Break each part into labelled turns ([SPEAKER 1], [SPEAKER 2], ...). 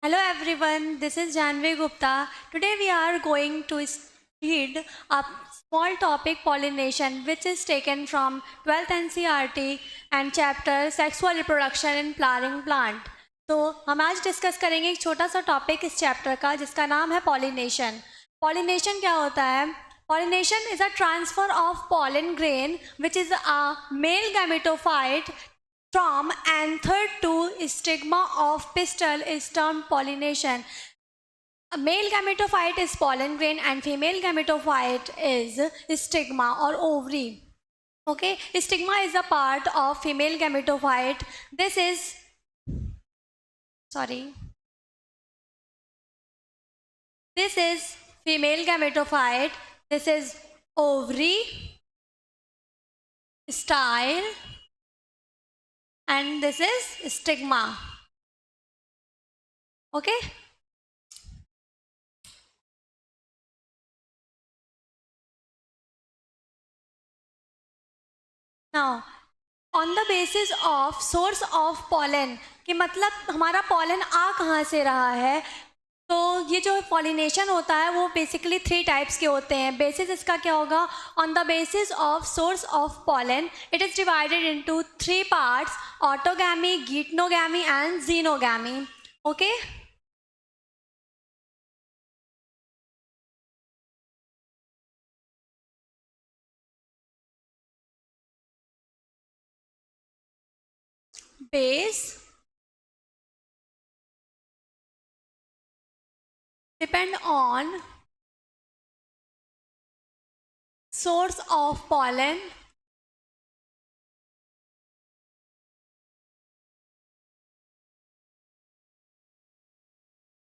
[SPEAKER 1] Hello everyone, this is Janvi Gupta. Today we are going to read a small topic pollination which is taken from 12th NCERT and chapter sexual reproduction in flowering plant. तो हम आज discuss करेंगे एक छोटा सा topic इस chapter का जिसका नाम है पॉलिनेशन। पॉलिनेशन क्या होता है? Pollination is a transfer of pollen grain which is a male gametophyte from anther to stigma of pistil is termed pollination. A male gametophyte is pollen grain and female gametophyte is stigma or ovary. Okay, stigma is a part of female gametophyte. This is female gametophyte. This is ovary, style, and this is stigma. Okay. Now, on the basis of source of pollen कि मतलब हमारा pollen आ कहाँ से रहा है, तो ये जो pollination होता है वो basically 3 types के होते हैं. Basis इसका क्या होगा? On the basis of source of pollen, it is divided into 3 parts: autogamy, geitonogamy and xenogamy. Okay. Base depend on source of pollen,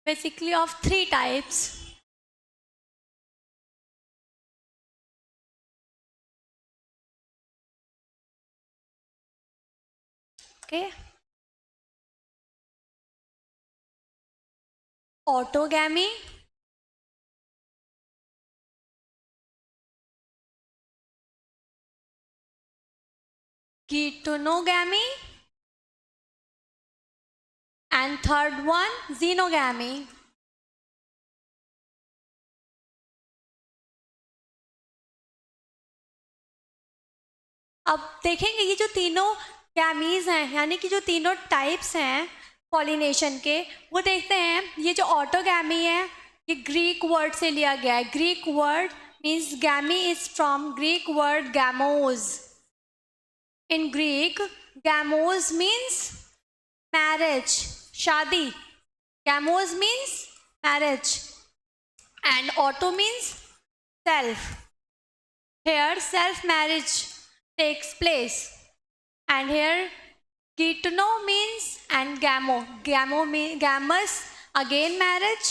[SPEAKER 1] basically of 3 types. Okay. Autogamy, geitonogamy, and third one xenogamy. अब देखेंगे ये जो तीनों गैमीज हैं यानी कि जो तीनों टाइप्स हैं पॉलिनेशन के वो देखते हैं. ये जो ऑटोगैमी है ये ग्रीक वर्ड से लिया गया है. Greek word means gamy is from Greek word gamos. In Greek gamos means marriage, शादी. Gamos means marriage and auto means self. Here self marriage takes place and here getono means and gamo means gammas, again marriage.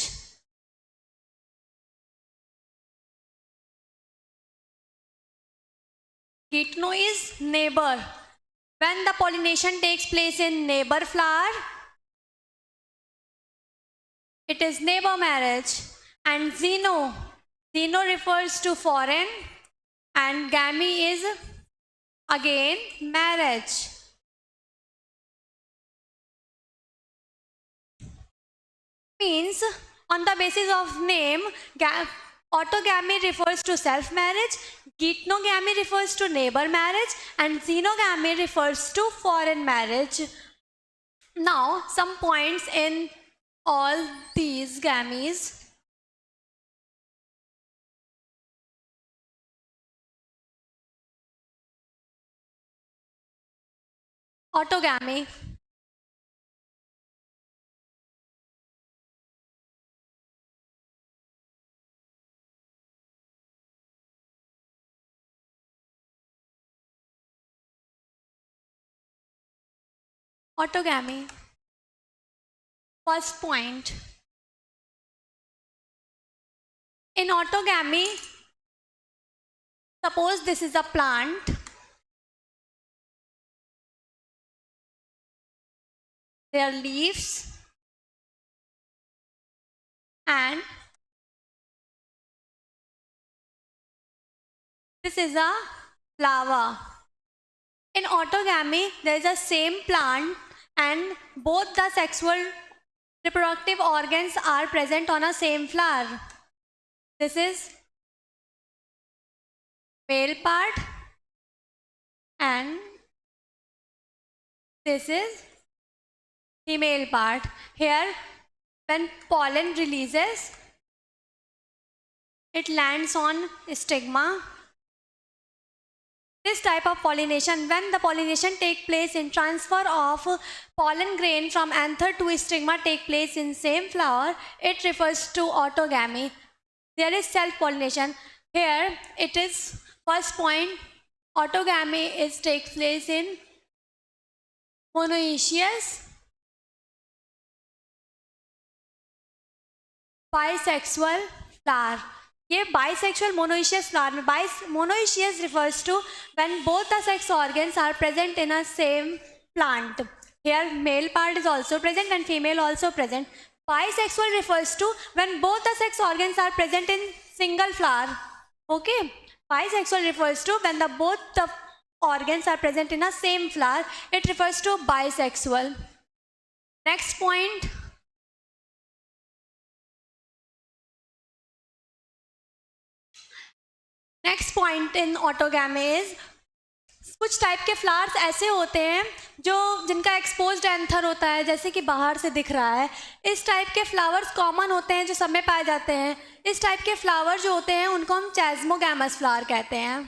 [SPEAKER 1] Getono is neighbor. When the pollination takes place in neighbor flower, it is neighbor marriage. And xeno refers to foreign and gamy is again marriage. Means on the basis of name, autogamy refers to self marriage, geitonogamy refers to neighbor marriage and xenogamy refers to foreign marriage. Now some points in all these gametes. Autogamy. Autogamy. First point. In autogamy, suppose this is a plant. Their leaves and this is a flower. In autogamy, there is a same plant and both the sexual reproductive organs are present on a same flower. This is male part and this is female part. Here, when pollen releases, it lands on stigma. This type of pollination, when the pollination take place in transfer of pollen grain from anther to stigma take place in same flower, it refers to autogamy. There is self-pollination. Here it is first point, autogamy is takes place in monoecious, bisexual flower. ये bisexual monoecious flower में monoecious refers to when both the sex organs are present in a same plant. Here male part is also present and female also present. Bisexual refers to when both the sex organs are present in single flower. Okay, bisexual refers to when both the organs are present in a same flower. It refers to bisexual. Next point. Next point in autogamy is, कुछ type के flowers ऐसे होते हैं जिनका exposed anther होता है, जैसे कि बाहर से दिख रहा है. इस टाइप के फ्लावर्स कॉमन होते हैं जो सब में पाए जाते हैं. इस टाइप के फ्लावर जो होते हैं उनको हम चैस्मोगैमस फ्लावर कहते हैं.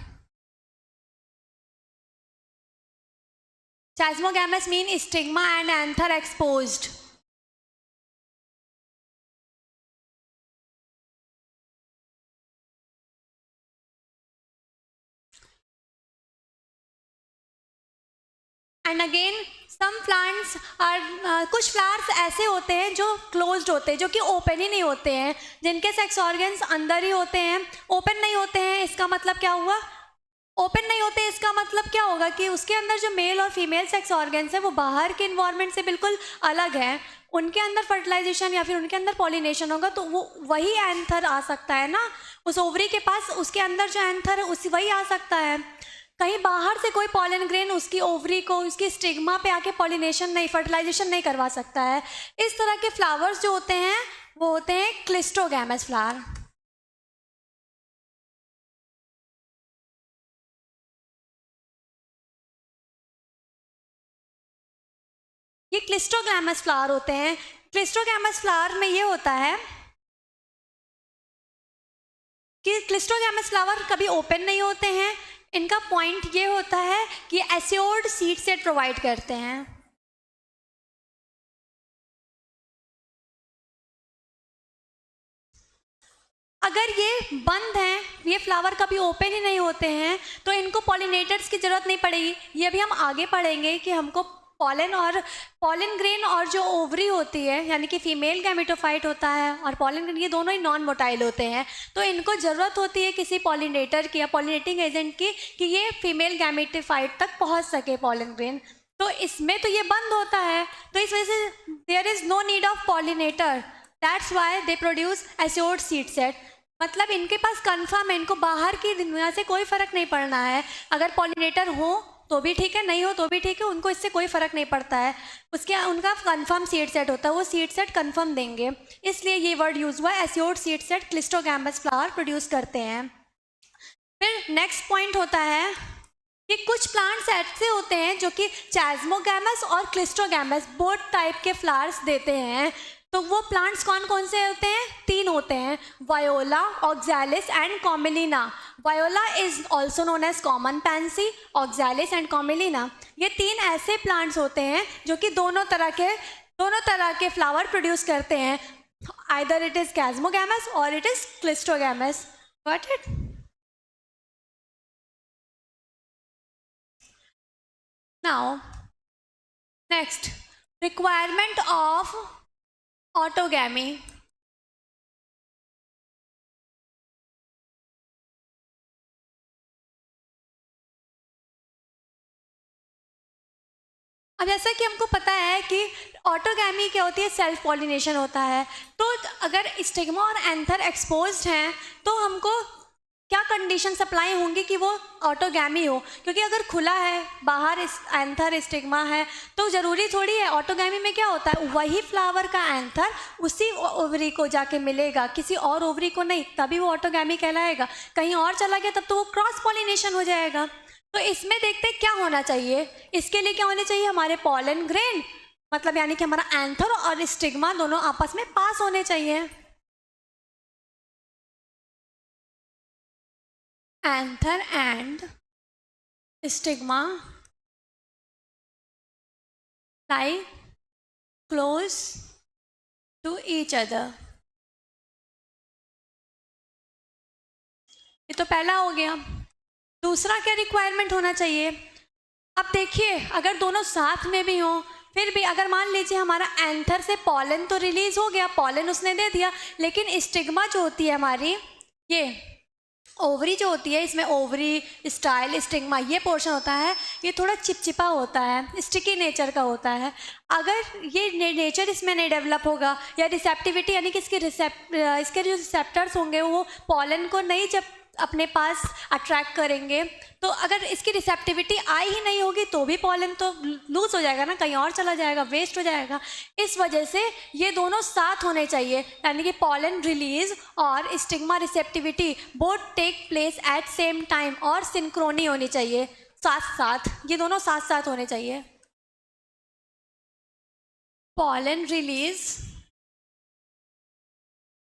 [SPEAKER 1] Chasmogamous mean stigma and anther exposed. And again some plants are, कुछ फ्लावर्स ऐसे होते हैं जो क्लोज्ड होते हैं, जो कि ओपन ही नहीं होते हैं, जिनके सेक्स ऑर्गन्स अंदर ही होते हैं. ओपन नहीं होते हैं इसका मतलब क्या हुआ? ओपन नहीं होते इसका मतलब क्या होगा कि उसके अंदर जो मेल और फीमेल सेक्स ऑर्गन्स है वो बाहर के इन्वायरमेंट से बिल्कुल अलग है. उनके अंदर फर्टिलाइजेशन या फिर उनके अंदर पॉलिनेशन होगा तो वो वही एंथर आ सकता है ना, उस ओवरी के पास उसके अंदर जो एंथर है उसी वही आ सकता है. कहीं बाहर से कोई पॉलन ग्रेन उसकी ओवरी को, उसकी स्टिग्मा पे आके पॉलिनेशन नहीं, फर्टिलाइजेशन नहीं करवा सकता है. इस तरह के फ्लावर्स जो होते हैं वो होते हैं क्लिस्टोगैमस फ्लावर. ये क्लिस्टोगैमस फ्लावर होते हैं. क्लिस्टोगैमस फ्लावर में ये होता है कि क्लिस्टोगैमस फ्लावर कभी ओपन नहीं होते हैं. इनका पॉइंट ये होता है कि एसियोड सीड सेट प्रोवाइड करते हैं. अगर ये बंद हैं, ये फ्लावर कभी ओपन ही नहीं होते हैं, तो इनको पॉलिनेटर्स की ज़रूरत नहीं पड़ेगी. ये भी हम आगे पढ़ेंगे कि हमको पॉलन ग्रेन और जो ओवरी होती है यानी कि फीमेल गैमेटोफाइट होता है और पॉलन ग्रेन, ये दोनों ही नॉन मोटाइल होते हैं. तो इनको ज़रूरत होती है किसी पॉलिनेटर की या पॉलिनेटिंग एजेंट की कि ये फीमेल गैमेटोफाइट तक पहुंच सके पॉलन ग्रेन. तो इसमें तो ये बंद होता है, तो इस वजह से there is no need of pollinator. That's why they produce assured seed set. मतलब इनके पास कन्फर्म है, इनको बाहर की दुनिया से कोई फ़र्क नहीं पड़ना है. अगर पॉलिनेटर हो तो भी ठीक है, नहीं हो तो भी ठीक है, उनको इससे कोई फ़र्क नहीं पड़ता है. उनका कंफर्म सीड सेट होता है, वो सीड सेट कंफर्म देंगे. इसलिए ये वर्ड यूज़ हुआ, assured seed set cleistogamous flower produce करते हैं. फिर नेक्स्ट पॉइंट होता है कि कुछ प्लांट्स ऐसे होते हैं जो कि चैस्मोगैमस और क्लिस्टोगैमस बोथ टाइप के फ्लावर्स देते हैं. तो वो प्लांट्स कौन कौन से होते हैं? 3 होते हैं, viola, oxalis and commelina. Viola is also known as common pansy, oxalis and commelina. ये 3 ऐसे प्लांट्स होते हैं जो कि दोनों तरह के फ्लावर प्रोड्यूस करते हैं. आइदर इट इज चैस्मोगैमस और it is cleistogamous. Got it? Now next, requirement of autogamy. अब जैसा कि हमको पता है कि ऑटोगैमी क्या होती है, सेल्फ पॉलिनेशन होता है. तो अगर स्टिग्मा और एंथर एक्सपोज्ड हैं तो हमको क्या कंडीशन सप्लाई होंगी कि वो ऑटोगैमी हो, क्योंकि अगर खुला है, बाहर एंथर स्टिग्मा है, तो ज़रूरी थोड़ी है। ऑटोगैमी में क्या होता है, वही फ्लावर का एंथर उसी ओवरी को जाके मिलेगा, किसी और ओवरी को नहीं, तभी वो ऑटोगैमी कहलाएगा। कहीं और चला गया तब तो वो क्रॉस पॉलिनेशन हो जाएगा। तो इसमें देखते क्या होना चाहिए, इसके लिए क्या होने चाहिए, हमारे पॉलन ग्रेन, मतलब यानी कि हमारा एंथर और स्टिग्मा दोनों आपस में पास होने चाहिए। Anther and stigma lie close to each other। ये तो पहला हो गया। दूसरा क्या रिक्वायरमेंट होना चाहिए, अब देखिए अगर दोनों साथ में भी हों, फिर भी अगर मान लीजिए हमारा एंथर से पॉलन तो रिलीज हो गया, पॉलन उसने दे दिया, लेकिन स्टिग्मा जो होती है हमारी, ये ओवरी जो होती है, इसमें ओवरी, स्टाइल, स्टिग्मा, ये पोर्शन होता है, ये थोड़ा चिपचिपा होता है, स्टिकी नेचर का होता है। अगर ये नेचर इसमें नहीं डेवलप होगा, या रिसेप्टिविटी यानी कि इसके जो रिसेप्टर्स होंगे वो पॉलन को नहीं जब अपने पास अट्रैक्ट करेंगे, तो अगर इसकी रिसेप्टिविटी आई ही नहीं होगी तो भी पॉलन तो लूज हो जाएगा ना, कहीं और चला जाएगा, वेस्ट हो जाएगा। इस वजह से ये दोनों साथ होने चाहिए, यानी कि पॉलन रिलीज और stigma receptivity both take place at same time, और सिंक्रोनी होनी चाहिए, साथ साथ, ये दोनों साथ साथ होने चाहिए। Pollen release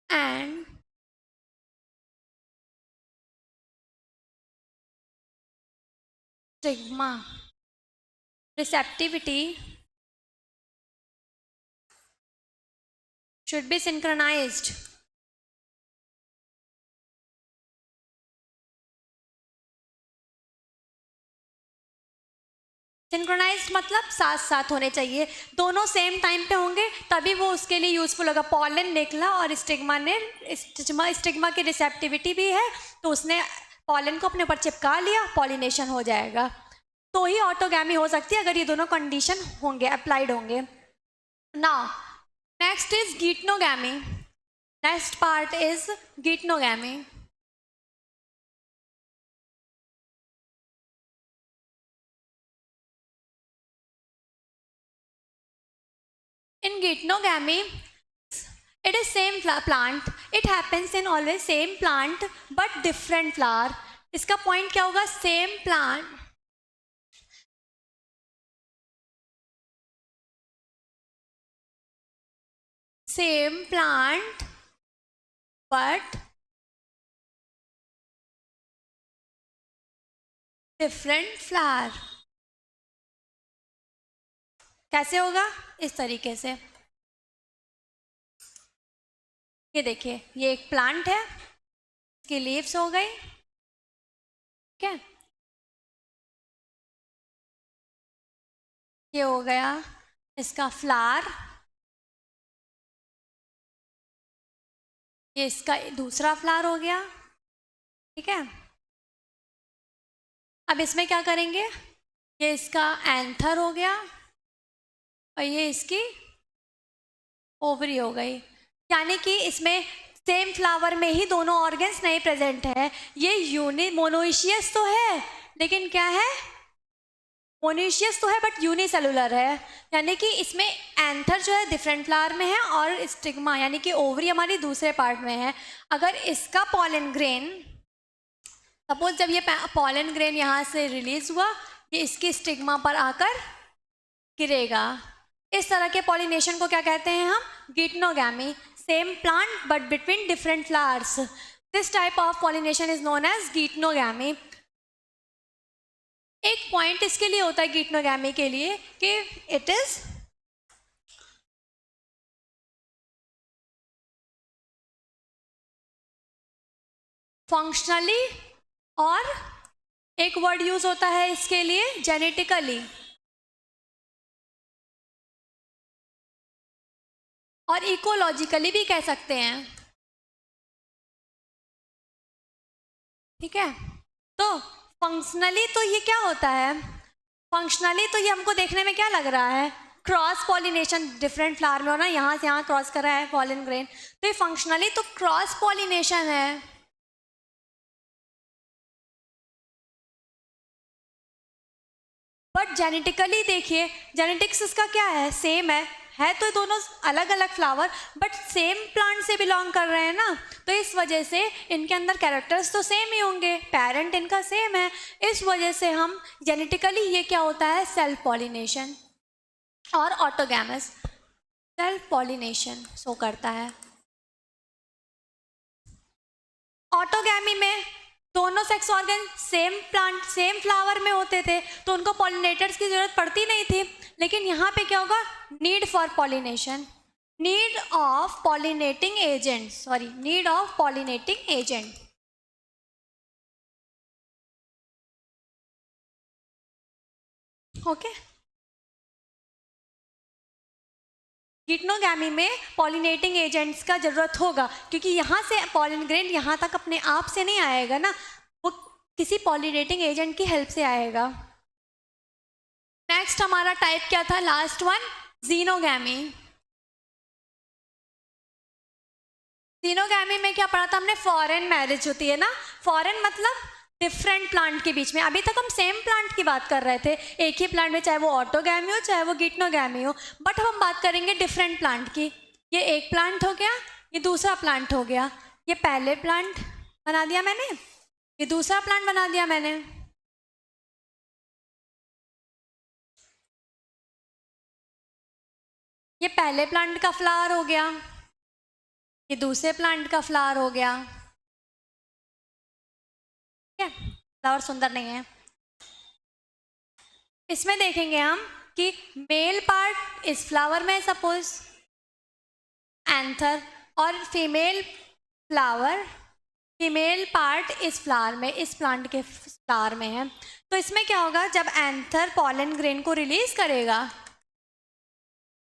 [SPEAKER 1] and stigma receptivity should be synchronized। Synchronised मतलब साथ साथ होने चाहिए, दोनों सेम टाइम पे होंगे तभी वो उसके लिए यूजफुल होगा। पॉलन निकला और स्टिग्मा की रिसेप्टिविटी भी है, तो उसने पॉलन को अपने ऊपर चिपका लिया, पॉलिनेशन हो जाएगा, तो ही ऑटोगैमी हो सकती है अगर ये दोनों कंडीशन होंगे, अप्लाइड होंगे। Now next is geitonogamy. Next part is geitonogamy. In geitonogamy, it is same plant, it happens in always same plant but different flower। इसका पॉइंट क्या होगा, same plant, same plant but different flower. कैसे होगा, इस तरीके से, ये देखिए ये एक प्लांट है, इसकी लीव्स हो गई, ठीक है, ये हो गया इसका फ्लावर, ये इसका दूसरा फ्लावर हो गया, ठीक है। अब इसमें क्या करेंगे, ये इसका एंथर हो गया और ये इसकी ओवरी हो गई, यानी कि इसमें सेम फ्लावर में ही दोनों ऑर्गन्स नहीं प्रेजेंट है। ये मोनोइशियस तो है, लेकिन क्या है, मोनोइशियस तो है बट यूनिसेलुलर है, यानी कि इसमें एंथर जो है डिफरेंट फ्लावर में है और स्टिग्मा यानी कि ओवरी हमारी दूसरे पार्ट में है। अगर इसका पॉलन ग्रेन, सपोज जब ये पॉलन ग्रेन यहाँ से रिलीज हुआ, ये इसकी स्टिग्मा पर आकर गिरेगा, इस तरह के पॉलिनेशन को क्या कहते हैं हम, geitonogamy. Same plant but between different flowers, this type of pollination is known as geitonogamy. एक पॉइंट इसके लिए होता है गीटनोगैमी के लिए कि इट इज फंक्शनली, और एक वर्ड यूज होता है इसके लिए जेनेटिकली, और इकोलॉजिकली भी कह सकते हैं, ठीक है। तो फंक्शनली तो ये क्या होता है, फंक्शनली तो ये हमको देखने में क्या लग रहा है, क्रॉस पॉलिनेशन, डिफरेंट फ्लावर में होना, यहाँ से यहाँ क्रॉस कर रहा है पॉलन ग्रेन, तो ये फंक्शनली तो क्रॉस पॉलिनेशन है, बट जेनेटिकली देखिए, जेनेटिक्स इसका क्या है, सेम है तो दोनों अलग अलग फ्लावर बट सेम प्लांट से बिलोंग कर रहे हैं ना, तो इस वजह से इनके अंदर कैरेक्टर्स तो सेम ही होंगे, पेरेंट इनका सेम है, इस वजह से हम जेनेटिकली ये क्या होता है, सेल्फ पॉलिनेशन और ऑटोगैमस, सेल्फ पॉलिनेशन शो करता है। ऑटोगैमी में दोनों sex organ same plant same flower में होते थे तो उनको पॉलिनेटर्स की जरूरत पड़ती नहीं थी, लेकिन यहाँ पे क्या होगा, need for pollination, need of pollinating agent, sorry need of pollinating agent. Okay, geitonogamy में पॉलिनेटिंग एजेंट्स का जरूरत होगा क्योंकि यहाँ से पॉलिन ग्रेन यहाँ तक अपने आप से नहीं आएगा ना, वो किसी पॉलिनेटिंग एजेंट की हेल्प से आएगा। नेक्स्ट हमारा टाइप क्या था, लास्ट वन, जीनोगैमी। जीनोगैमी में क्या पढ़ा था हमने, फॉरेन मैरिज होती है ना, फॉरेन मतलब डिफरेंट प्लांट के बीच में, अभी तक हम सेम प्लांट की बात कर रहे थे, एक ही प्लांट में, चाहे वो ऑटोगैमी हो चाहे वो गिटनोगैमी हो, बट हम बात करेंगे डिफरेंट प्लांट की। ये एक प्लांट हो गया, ये दूसरा प्लांट हो गया, ये पहले प्लांट बना दिया मैंने, ये दूसरा प्लांट बना दिया मैंने, ये पहले प्लांट का फ्लावर हो गया, ये दूसरे प्लांट का फ्लावर हो गया, ठीक है, फ्लावर सुंदर नहीं है। इसमें देखेंगे हम कि मेल पार्ट इस फ्लावर में सपोज एंथर, और फीमेल फ्लावर, फीमेल पार्ट इस फ्लावर में, इस प्लांट के फ्लावर में है, तो इसमें क्या होगा, जब एंथर पॉलन ग्रेन को रिलीज करेगा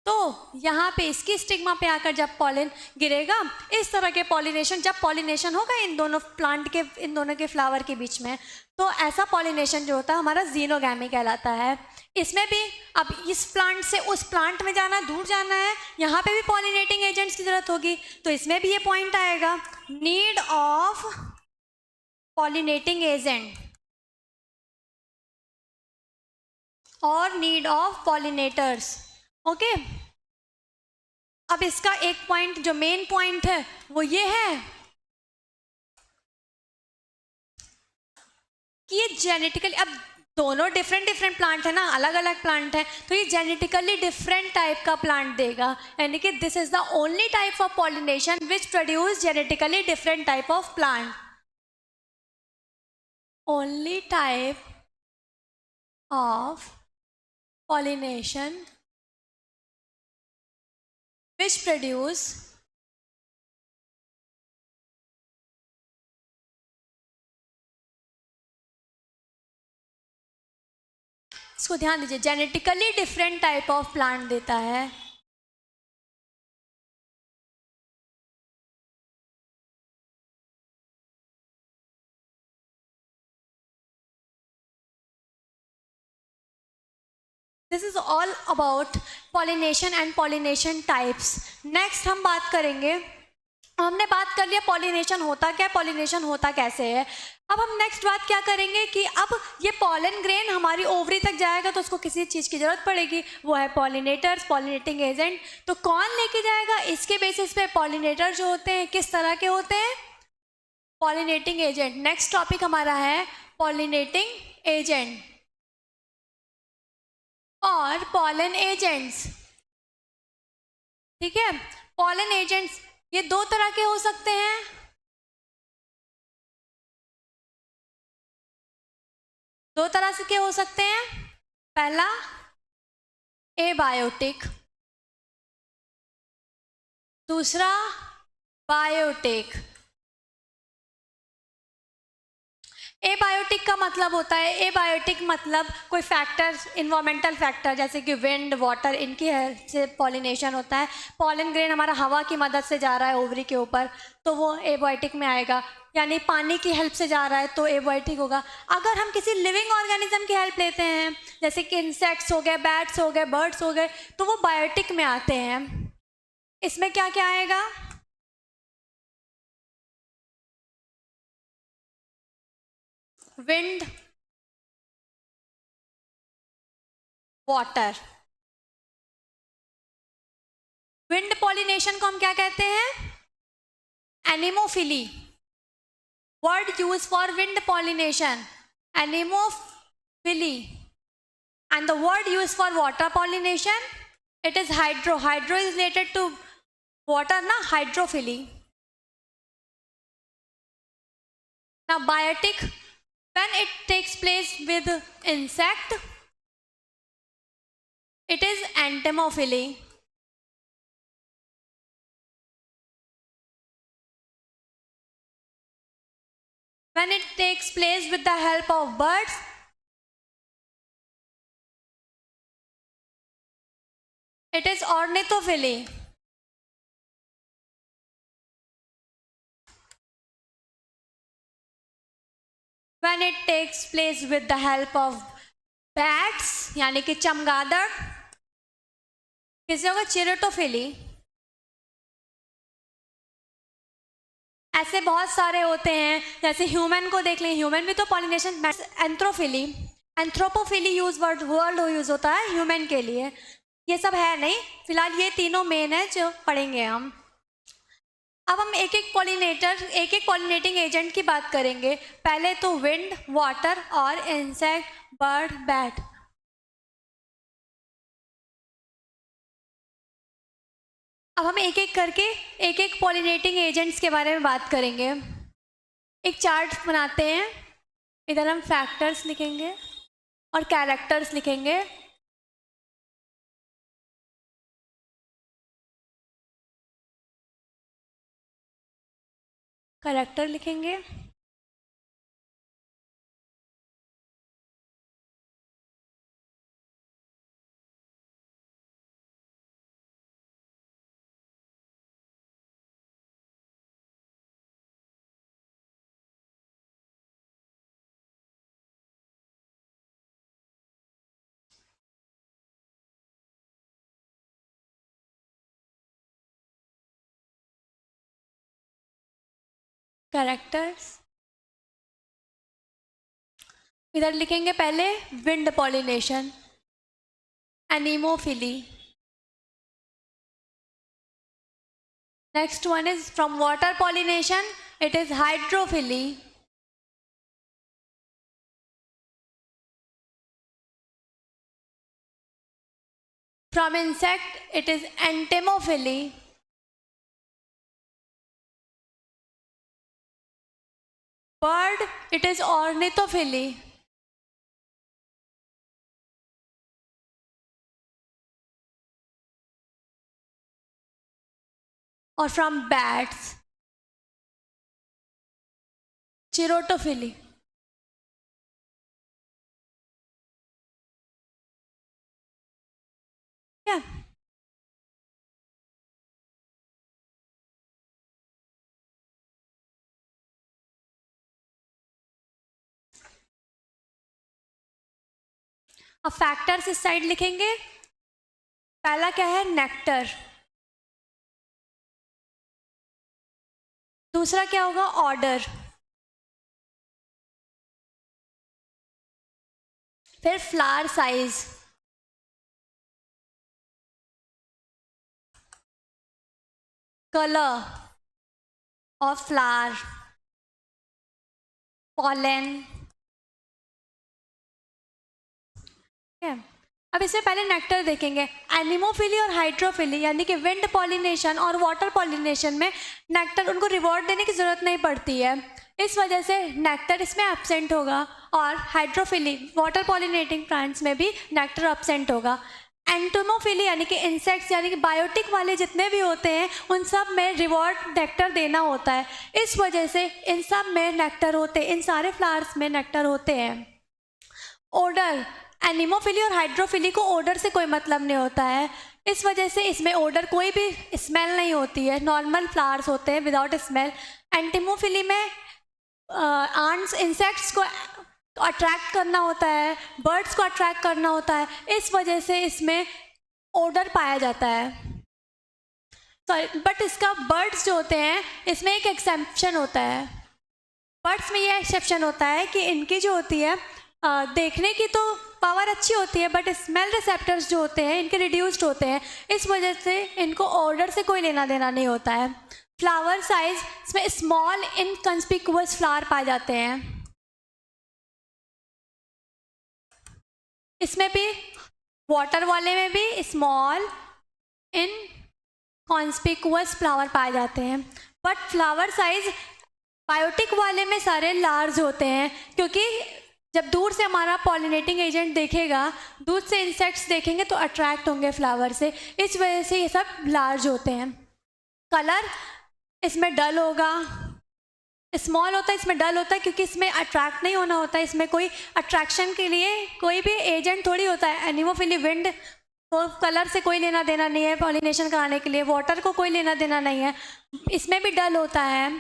[SPEAKER 1] तो यहाँ पे इसकी स्टिग्मा पे आकर जब पॉलन गिरेगा, इस तरह के पॉलिनेशन, जब पॉलिनेशन होगा इन दोनों प्लांट के, इन दोनों के फ्लावर के बीच में, तो ऐसा पॉलिनेशन जो होता है हमारा जीनोगैमी कहलाता है। इसमें भी अब इस प्लांट से उस प्लांट में जाना, दूर जाना है, यहाँ पे भी पॉलिनेटिंग एजेंट्स की जरूरत होगी, तो इसमें भी ये पॉइंट आएगा, नीड ऑफ पॉलिनेटिंग एजेंट और नीड ऑफ पॉलिनेटर्स। ओके, अब इसका एक पॉइंट जो मेन पॉइंट है वो ये है कि ये जेनेटिकली, अब दोनों डिफरेंट डिफरेंट प्लांट है ना, अलग अलग प्लांट है, तो ये जेनेटिकली डिफरेंट टाइप का प्लांट देगा, यानी कि this is the only type of pollination which produce genetically different type of plant, only type of pollination which produce इसको ध्यान दीजिए, genetically different type of plant देता है, this is all about pollination and pollination types. Next हम बात करेंगे, हमने बात कर लिया पॉलिनेशन होता क्या है, पॉलिनेशन होता कैसे है, अब हम नेक्स्ट बात क्या करेंगे कि अब ये पॉलन ग्रेन हमारी ओवरी तक जाएगा तो उसको किसी चीज़ की जरूरत पड़ेगी, वो है पॉलिनेटर्स, पॉलिनेटिंग एजेंट, तो कौन लेके जाएगा, इसके बेसिस पे पॉलिनेटर जो होते हैं किस तरह के होते हैं, पॉलिनेटिंग एजेंट। नेक्स्ट टॉपिक हमारा है पॉलिनेटिंग एजेंट और पॉलन एजेंट्स, ठीक है, पॉलन एजेंट्स ये दो तरह के हो सकते हैं, दो तरह से के हो सकते हैं, पहला एबायोटिक, दूसरा बायोटिक। एबायोटिक का मतलब होता है, एबायोटिक मतलब कोई फैक्टर, इन्वायरमेंटल फैक्टर जैसे कि विंड, वाटर, इनकी हेल्प से पॉलिनेशन होता है, पॉलन ग्रेन हमारा हवा की मदद से जा रहा है ओवरी के ऊपर तो वो एबायोटिक में आएगा, यानी पानी की हेल्प से जा रहा है तो एबायोटिक होगा। अगर हम किसी लिविंग ऑर्गेनिज्म की हेल्प लेते हैं जैसे कि इंसेक्ट्स हो गए, बैट्स हो गए, बर्ड्स हो गए, तो वो बायोटिक में आते हैं। इसमें क्या क्या आएगा, विंड, वाटर। विंड पॉलिनेशन को हम क्या कहते हैं? Anemophily. Word use for wind pollination, anemophily. And the word used for water pollination, it is hydro. Hydro is related to water, na? Hydrophily. Now biotic, when it takes place with insect, it is entomophily. When it takes place with the help of birds, it is ornithophily. When it takes place with the help of bats, यानी कि चमगादड़, किसी होगा चिरोटोफिली। ऐसे बहुत सारे होते हैं, जैसे ह्यूमन को देख लें, ह्यूमन भी तो पॉलिनेशन। एंथ्रोफिली, एंथ्रोपोफिली यूज वर्ड यूज होता है ह्यूमन के लिए। ये सब है नहीं, फिलहाल ये तीनों मेन है जो पढ़ेंगे हम। अब हम एक एक पॉलिनेटिंग एजेंट की बात करेंगे। पहले तो विंड, वाटर और इंसेक्ट, बर्ड, बैट। अब हम एक एक करके एक एक पॉलिनेटिंग एजेंट्स के बारे में बात करेंगे। एक चार्ट बनाते हैं, इधर हम फैक्टर्स लिखेंगे और कैरेक्टर्स लिखेंगे। कैरेक्टर लिखेंगे, कैरेक्टर्स। इधर लिखेंगे पहले wind pollination, anemophily. Next one is from water pollination, it is hydrophily. From insect it is entomophily. Bird, it is ornithophily. और from bats, chirotophily. Yeah. अब फैक्टर्स इस साइड लिखेंगे। पहला क्या है? नेक्टर। दूसरा क्या होगा? ऑर्डर। फिर flower size, colour of flower, pollen. अब इसमें पहले नेक्टर देखेंगे। एनिमोफिली और हाइड्रोफिली यानी कि विंड पॉलिनेशन और वाटर पॉलिनेशन में नेक्टर, उनको रिवॉर्ड देने की ज़रूरत नहीं पड़ती है, इस वजह से नेक्टर इसमें एब्सेंट होगा। और हाइड्रोफिली, वाटर पॉलिनेटिंग प्लांट्स में भी नेक्टर एब्सेंट होगा। एंटोमोफिली यानी कि इंसेक्ट्स, यानी कि बायोटिक वाले जितने भी होते हैं उन सब में रिवॉर्ड नेक्टर देना होता है, इस वजह से इन सब में नेक्टर होते हैं, इन सारे फ्लावर्स में नेक्टर होते हैं। ओडर, एनिमोफिली और हाइड्रोफिली को ओडर से कोई मतलब नहीं होता है, इस वजह से इसमें ओडर, कोई भी स्मेल नहीं होती है, नॉर्मल फ्लावर्स होते हैं विदाउट स्मेल। एंटिमोफिली में आंट्स, इंसेक्ट्स को अट्रैक्ट करना होता है, बर्ड्स को अट्रैक्ट करना होता है, इस वजह से इसमें ओडर पाया जाता है। सॉरी, बट इसका बर्ड्स जो होते हैं इसमें एक एक्सेप्शन होता है। बर्ड्स में ये एक्सेप्शन होता है कि इनकी जो होती है देखने की तो पावर अच्छी होती है बट स्मेल रिसेप्टर्स जो होते हैं इनके रिड्यूस्ड होते हैं, इस वजह से इनको ऑर्डर से कोई लेना देना नहीं होता है। फ्लावर साइज इसमें स्मॉल इनकंस्पिकुअस फ्लावर पाए जाते हैं। इसमें भी वाटर वाले में भी स्मॉल इन कॉन्स्पिकुअस फ्लावर पाए जाते हैं, बट फ्लावर साइज बायोटिक वाले में सारे लार्ज होते हैं, क्योंकि जब दूर से हमारा पॉलिनेटिंग एजेंट देखेगा, दूर से इंसेक्ट्स देखेंगे तो अट्रैक्ट होंगे फ्लावर से, इस वजह से ये सब लार्ज होते हैं। कलर इसमें डल होगा, स्मॉल होता है, इसमें डल होता है क्योंकि इसमें अट्रैक्ट नहीं होना होता है, इसमें कोई अट्रैक्शन के लिए कोई भी एजेंट थोड़ी होता है। एनिमोफिली विंड तो कलर से कोई लेना देना नहीं है पॉलिनेशन कराने के लिए, वाटर को कोई लेना देना नहीं है, इसमें भी डल होता है,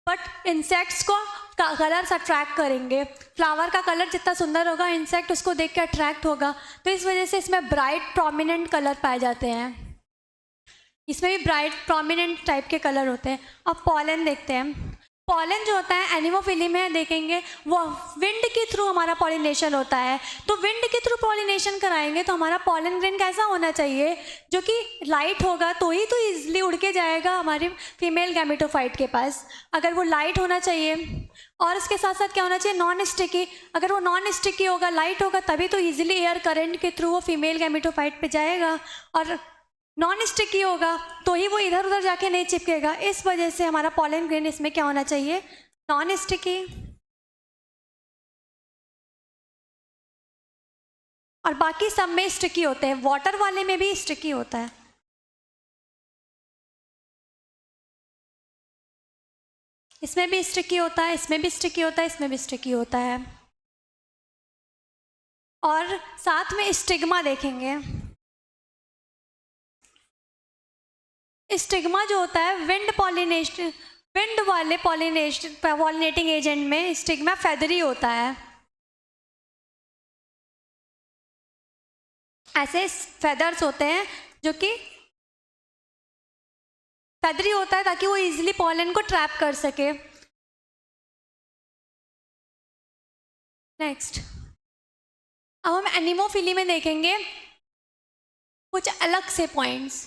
[SPEAKER 1] बट इंसेक्ट्स को कलर्स अट्रैक्ट करेंगे। फ्लावर का कलर जितना सुंदर होगा इंसेक्ट उसको देख के अट्रैक्ट होगा, तो इस वजह से इसमें ब्राइट प्रोमिनेंट कलर पाए जाते हैं, इसमें भी ब्राइट प्रोमिनेंट टाइप के कलर होते हैं। अब पॉलन देखते हैं। पॉलन जो होता है एनिमोफिली में देखेंगे वो विंड के थ्रू हमारा पॉलिनेशन होता है, तो विंड के थ्रू पॉलिनेशन कराएंगे तो हमारा पॉलन ग्रेन कैसा होना चाहिए, जो कि लाइट होगा तो ही तो ईजिली उड़ के जाएगा हमारी फीमेल गैमेटोफाइट के पास, अगर वो लाइट होना चाहिए। और उसके साथ साथ क्या होना चाहिए, नॉन स्टिकी, अगर वो नॉन स्टिकी होगा, लाइट होगा, तभी तो ईजिली एयर करंट के थ्रू वो फीमेल गैमेटोफाइट पे जाएगा, और नॉन स्टिकी होगा तो ही वो इधर उधर जाके नहीं चिपकेगा। इस वजह से हमारा पॉलन ग्रेन इसमें क्या होना चाहिए, नॉन स्टिकी। और बाकी सब में स्टिकी होते हैं, वाटर वाले में भी स्टिकी होता है। इसमें भी स्टिकी होता है, इसमें भी स्टिकी होता है, इसमें भी स्टिकी होता है। और साथ में स्टिग्मा देखेंगे। स्टिग्मा जो होता है विंड वाले पॉलिनेटिंग एजेंट में स्टिग्मा फेदरी होता है, ऐसे फेदर्स होते हैं जो कि फेदरी होता है ताकि वो इजीली पॉलन को ट्रैप कर सके। नेक्स्ट, अब हम एनिमोफिली में देखेंगे कुछ अलग से पॉइंट्स।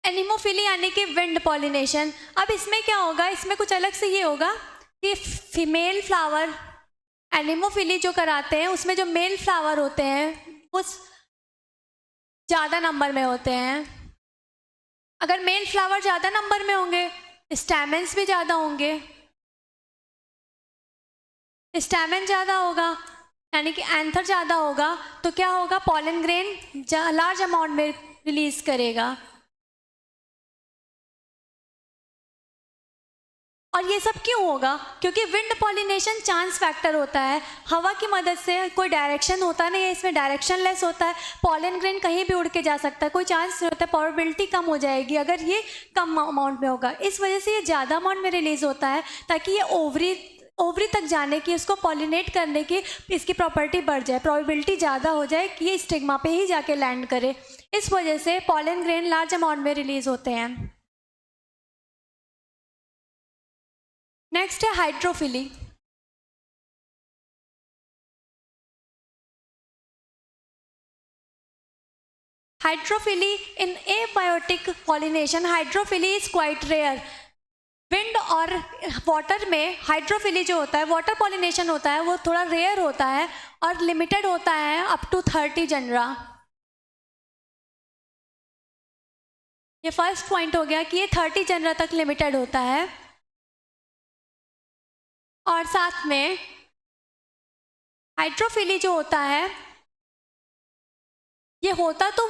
[SPEAKER 1] एनिमोफिली यानी कि विंड पॉलिनेशन। अब इसमें क्या होगा, इसमें कुछ अलग से ये होगा कि फीमेल फ्लावर एनिमोफिली जो कराते हैं उसमें जो मेल फ्लावर होते हैं वो ज़्यादा नंबर में होते हैं। अगर मेल फ्लावर ज़्यादा नंबर में होंगे, स्टैमेंस भी ज़्यादा होंगे, स्टैमेन ज़्यादा होगा यानी कि एंथर ज़्यादा होगा, तो क्या होगा, पॉलन ग्रेन लार्ज अमाउंट में रिलीज करेगा। और ये सब क्यों होगा, क्योंकि विंड पॉलिनेशन चांस फैक्टर होता है, हवा की मदद से कोई डायरेक्शन होता नहीं है, इसमें डायरेक्शन लेस होता है, पॉलन ग्रेन कहीं भी उड़ के जा सकता है, कोई चांस नहीं होता है, प्रोबेबिलिटी कम हो जाएगी अगर ये कम अमाउंट में होगा। इस वजह से ये ज़्यादा अमाउंट में रिलीज होता है ताकि ये ओवरी तक जाने की, उसको पॉलिनेट करने की इसकी प्रॉपर्टी बढ़ जाए, प्रोबेबिलिटी ज़्यादा हो जाए कि ये स्टिग्मा पे ही जाके लैंड करे। इस वजह से पॉलन ग्रेन लार्ज अमाउंट में रिलीज होते हैं। नेक्स्ट है hydrophily. Hydrophily in abiotic pollination, hydrophily is quite rare. Wind और वाटर में हाइड्रोफिली जो होता है, वाटर पॉलिनेशन होता है, वो थोड़ा रेयर होता है और लिमिटेड होता है अप टू 30 जनरा। ये फर्स्ट पॉइंट हो गया कि ये 30 जनरा तक लिमिटेड होता है। और साथ में हाइड्रोफिली जो होता है, ये होता तो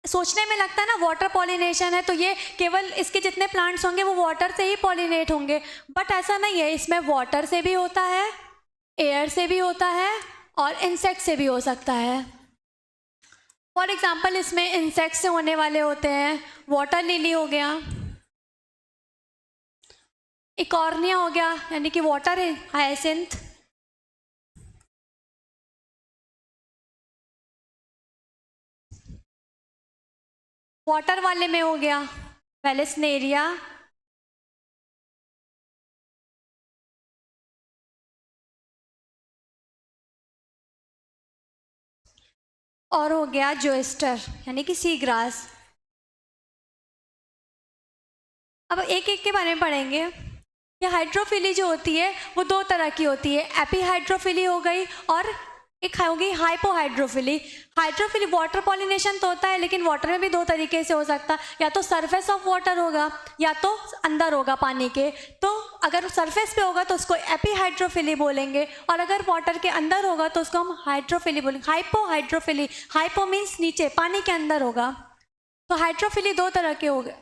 [SPEAKER 1] सोचने में लगता है ना वाटर पॉलिनेशन है तो ये केवल इसके जितने प्लांट्स होंगे वो वाटर से ही पॉलिनेट होंगे, बट ऐसा नहीं है, इसमें वाटर से भी होता है, एयर से भी होता है और इंसेक्ट से भी हो सकता है। फॉर एग्जाम्पल इसमें इंसेक्ट से होने वाले होते हैं, वाटर लिली हो गया, इकॉर्निया हो गया यानी कि वाटर हायसिंथ, वाटर वाले में हो गया वेलेस्नेरिया, और हो गया जोएस्टर यानी कि सी ग्रास। अब एक एक के बारे में पढ़ेंगे। ये हाइड्रोफिली जो होती है वो दो तरह की होती है, एपीहाइड्रोफिली हो गई और एक होगी हाइपोहाइड्रोफिली। हाइड्रोफिली वाटर पॉलिनेशन तो होता है, लेकिन वाटर में भी दो तरीके से हो सकता है, या तो सरफेस ऑफ वाटर होगा या तो अंदर होगा पानी के। तो अगर सरफेस पे होगा तो उसको एपीहाइड्रोफिली बोलेंगे, और अगर वाटर के अंदर होगा तो उसको हम हाइड्रोफिली बोलेंगे। हाइपोहाइड्रोफिली, हाइपो मीन्स नीचे पानी के अंदर होगा। तो हाइड्रोफिली दो तरह के हो गए।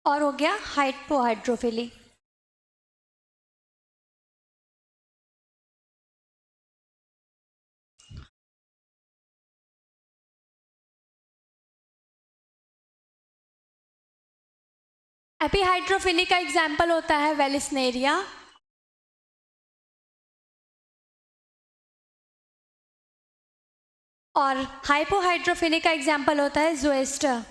[SPEAKER 1] और हो गया हाइपोहाइड्रोफिली। एपीहाइड्रोफिली का एग्जाम्पल होता है वेलिस्नेरिया, और हाइपोहाइड्रोफिली का एग्जाम्पल होता है जोएस्टर।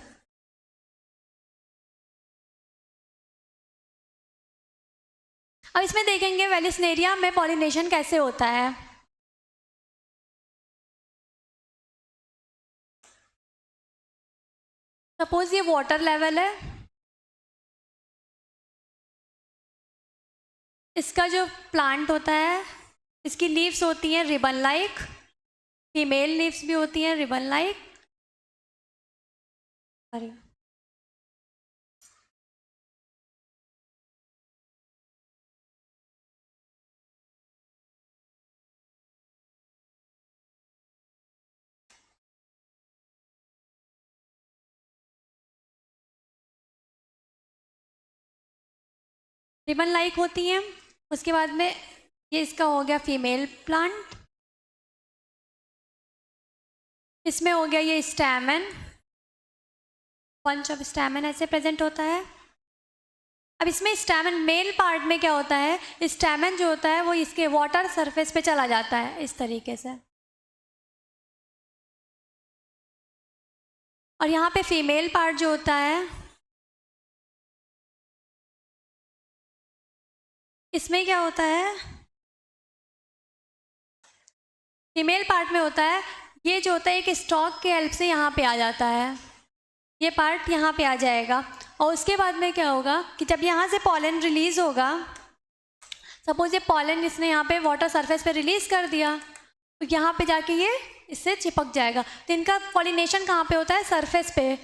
[SPEAKER 1] अब इसमें देखेंगे वेलिस्नेरिया में पॉलिनेशन कैसे होता है। सपोज ये वाटर लेवल है, इसका जो प्लांट होता है इसकी लीव्स होती हैं रिबन लाइक, फीमेल लीव्स भी होती हैं रिबन लाइक। अरे रिबन लाइक होती हैं। उसके बाद में ये इसका हो गया फीमेल प्लांट, इसमें हो गया ये स्टैमेन, बंच ऑफ स्टैमेन ऐसे प्रेजेंट होता है। अब इसमें स्टैमेन मेल पार्ट में क्या होता है, स्टैमेन जो होता है वो इसके वाटर सरफेस पे चला जाता है इस तरीके से, और यहाँ पे फीमेल पार्ट जो होता है इसमें क्या होता है, फीमेल पार्ट में होता है ये जो होता है एक स्टॉक के हेल्प से यहाँ पे आ जाता है, ये पार्ट यहाँ पे आ जाएगा। और उसके बाद में क्या होगा कि जब यहाँ से पॉलन रिलीज होगा, सपोज ये पॉलन इसने यहाँ पे वाटर सरफेस पे रिलीज कर दिया, तो यहाँ पे जाके ये इससे चिपक जाएगा। तो इनका पॉलिनेशन कहाँ पे होता है, सरफेस पे,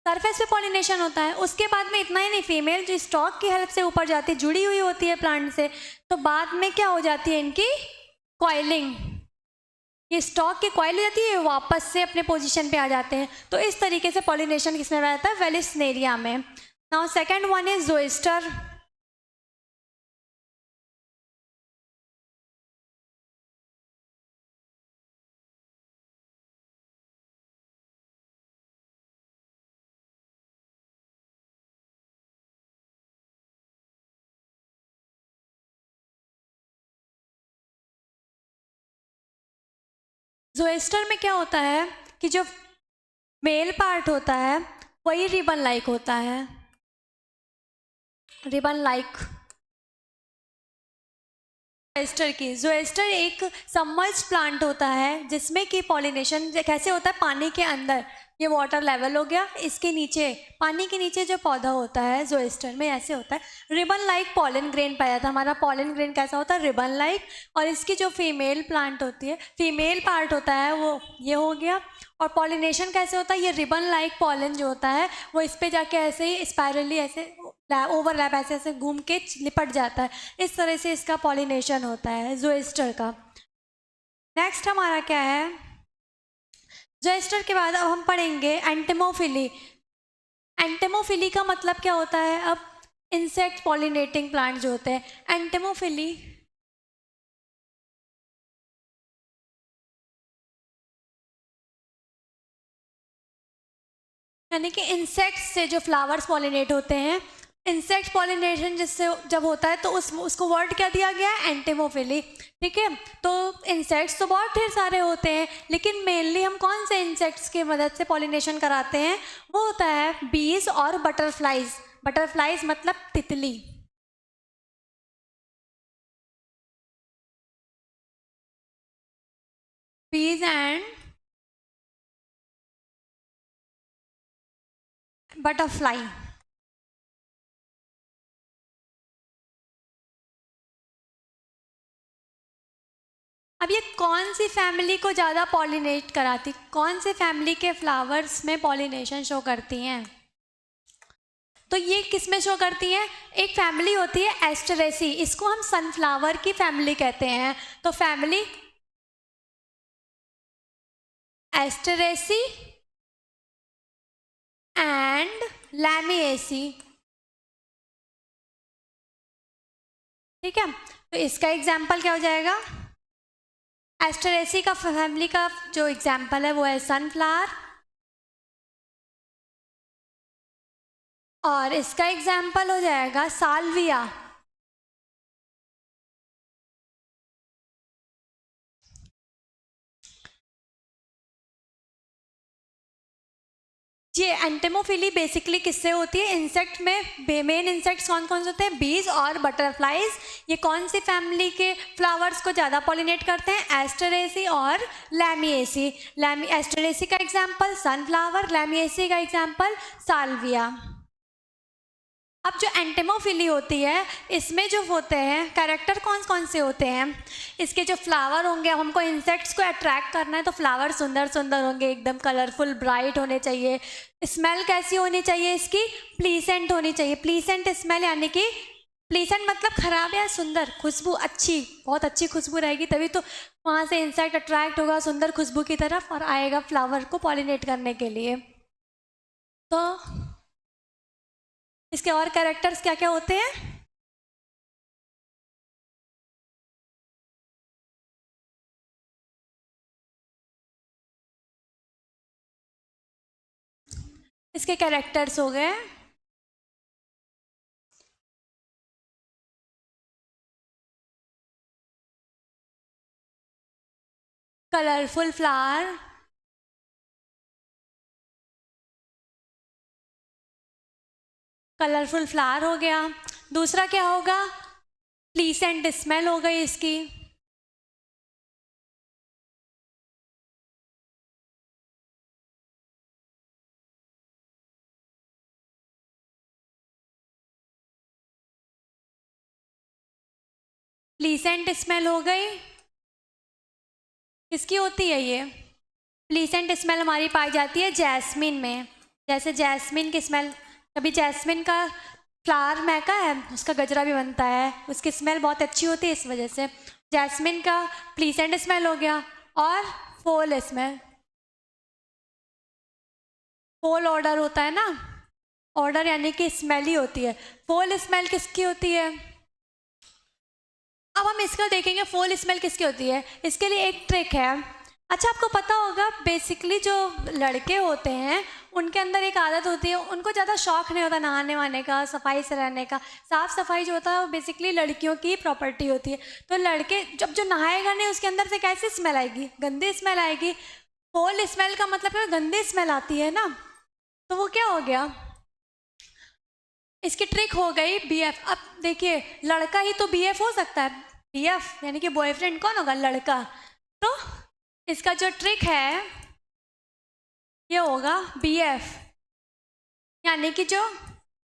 [SPEAKER 1] सरफेस पे पॉलिनेशन होता है। उसके बाद में इतना ही नहीं, फीमेल जो स्टॉक की हेल्प से ऊपर जाती है, जुड़ी हुई होती है प्लांट से, तो बाद में क्या हो जाती है इनकी कॉइलिंग, ये स्टॉक की कॉइल हो जाती है, वापस से अपने पोजीशन पे आ जाते हैं। तो इस तरीके से पॉलिनेशन किसमें रहता है, वेलिस्नेरिया में। Now second one is Zostera. Zostera में क्या होता है कि जो मेल पार्ट होता है वही रिबन लाइक होता है, रिबन लाइक। जोएस्टर एक सबमर्ज प्लांट होता है जिसमें कि पॉलिनेशन कैसे होता है, पानी के अंदर, ये वाटर लेवल हो गया, इसके नीचे पानी के नीचे जो पौधा होता है जोएस्टर में ऐसे होता है, रिबन लाइक पॉलन ग्रेन पाया था। हमारा पॉलन ग्रेन कैसा होता है, रिबन लाइक। और इसकी जो फीमेल प्लांट होती है, फीमेल पार्ट होता है वो ये हो गया। और पॉलिनेशन कैसे होता है, ये रिबन लाइक पॉलन जो होता है वो इस पे जाके ऐसे ही स्पायरली ऐसे ओवरलैप ऐसे ऐसे घूम के लिपट जाता है। इस तरह से इसका पॉलिनेशन होता है जोएस्टर का। नेक्स्ट हमारा क्या है, जोएस्टर के बाद अब हम पढ़ेंगे एंटेमोफिली। एंटेमोफिली का मतलब क्या होता है, अब इंसेक्ट पॉलिनेटिंग प्लांट जो होते हैं, एंटेमोफिली यानी कि इंसेक्ट्स से जो फ्लावर्स पॉलिनेट होते हैं, इंसेक्ट पॉलिनेशन जिससे जब होता है तो उसको वर्ड क्या दिया गया है, एंटेमोफिली। ठीक है, तो इंसेक्ट्स तो बहुत ढेर सारे होते हैं, लेकिन मेनली हम कौन से इंसेक्ट्स की मदद से पॉलिनेशन कराते हैं, वो होता है बीज और बटरफ्लाइज। बटरफ्लाइज मतलब तितली। बीज एंड बटरफ्लाई। अब ये कौन सी फैमिली को ज़्यादा पॉलिनेट कराती, कौन से फैमिली के फ्लावर्स में पॉलिनेशन शो करती हैं? तो ये किस में शो करती है? एक फैमिली होती है एस्टरेसी, इसको हम सनफ्लावर की फैमिली कहते हैं। तो फैमिली एस्टरेसी एंड लैमिएसी। ठीक है, तो इसका एग्जाम्पल क्या हो जाएगा? एस्टरेसी का फैमिली का जो एग्जाम्पल है वो है सनफ्लावर, और इसका एग्जाम्पल हो जाएगा साल्विया। ये एंटेमोफिली बेसिकली किससे होती है? इंसेक्ट में मेन इंसेक्ट्स कौन कौन से होते हैं? बीज और बटरफ्लाइज। ये कौन सी फैमिली के फ्लावर्स को ज़्यादा पॉलिनेट करते हैं? एस्टरेसी और लैमिएसी। एस्टरेसी का एग्जाम्पल सनफ्लावर, लैमिएसी का एग्जाम्पल साल्विया। अब जो एंटेमोफिली होती है, इसमें जो होते हैं कैरेक्टर कौन कौन से होते हैं? इसके जो फ्लावर होंगे, हमको इंसेक्ट्स को अट्रैक्ट करना है तो फ्लावर सुंदर सुंदर होंगे, एकदम कलरफुल ब्राइट होने चाहिए। स्मेल कैसी होनी चाहिए इसकी? प्लीसेंट होनी चाहिए। प्लीसेंट स्मेल यानी कि प्लीसेंट मतलब खराब या सुंदर, खुशबू अच्छी, बहुत अच्छी खुशबू रहेगी, तभी तो वहाँ से इंसेक्ट अट्रैक्ट होगा सुंदर खुशबू की तरफ और आएगा फ्लावर को पॉलिनेट करने के लिए। तो इसके और कैरेक्टर्स क्या क्या होते हैं? इसके कैरेक्टर्स हो गए कलरफुल फ्लावर, कलरफुल फ्लावर हो गया। दूसरा क्या होगा? प्लीसेंट स्मेल हो गई इसकी। प्लीसेंट स्मेल हो गई, किसकी होती है ये? प्लीसेंट स्मेल हमारी पाई जाती है जैस्मिन में। जैसे जैस्मिन की स्मेल, कभी जैस्मिन का फ्लावर महका है, उसका गजरा भी बनता है, उसकी स्मेल बहुत अच्छी होती है, इस वजह से जैस्मिन का प्लीसेंट स्मेल हो गया। और फोल स्मेल, फोल ऑर्डर होता है ना, ऑर्डर यानी कि स्मेल ही होती है। फोल स्मेल किसकी होती है? अब हम इसका देखेंगे फोल स्मेल किसकी होती है। इसके लिए एक ट्रिक है। अच्छा, आपको पता होगा बेसिकली जो लड़के होते हैं उनके अंदर एक आदत होती है, उनको ज़्यादा शौक नहीं होता नहाने वहाने का, सफाई से रहने का। साफ़ सफाई जो होता है वो बेसिकली लड़कियों की प्रॉपर्टी होती है। तो लड़के जब जो नहाएगा नहीं, उसके अंदर से कैसी स्मेल आएगी? गंदी स्मेल आएगी। फोल स्मेल का मतलब है गंदी स्मेल आती है ना, तो वो क्या हो गया? इसकी ट्रिक हो गई बीएफ। अब देखिए, लड़का ही तो बीएफ हो सकता है। बीएफ यानी कि बॉयफ्रेंड कौन होगा? लड़का। तो इसका जो ट्रिक है ये होगा बीएफ, यानी कि जो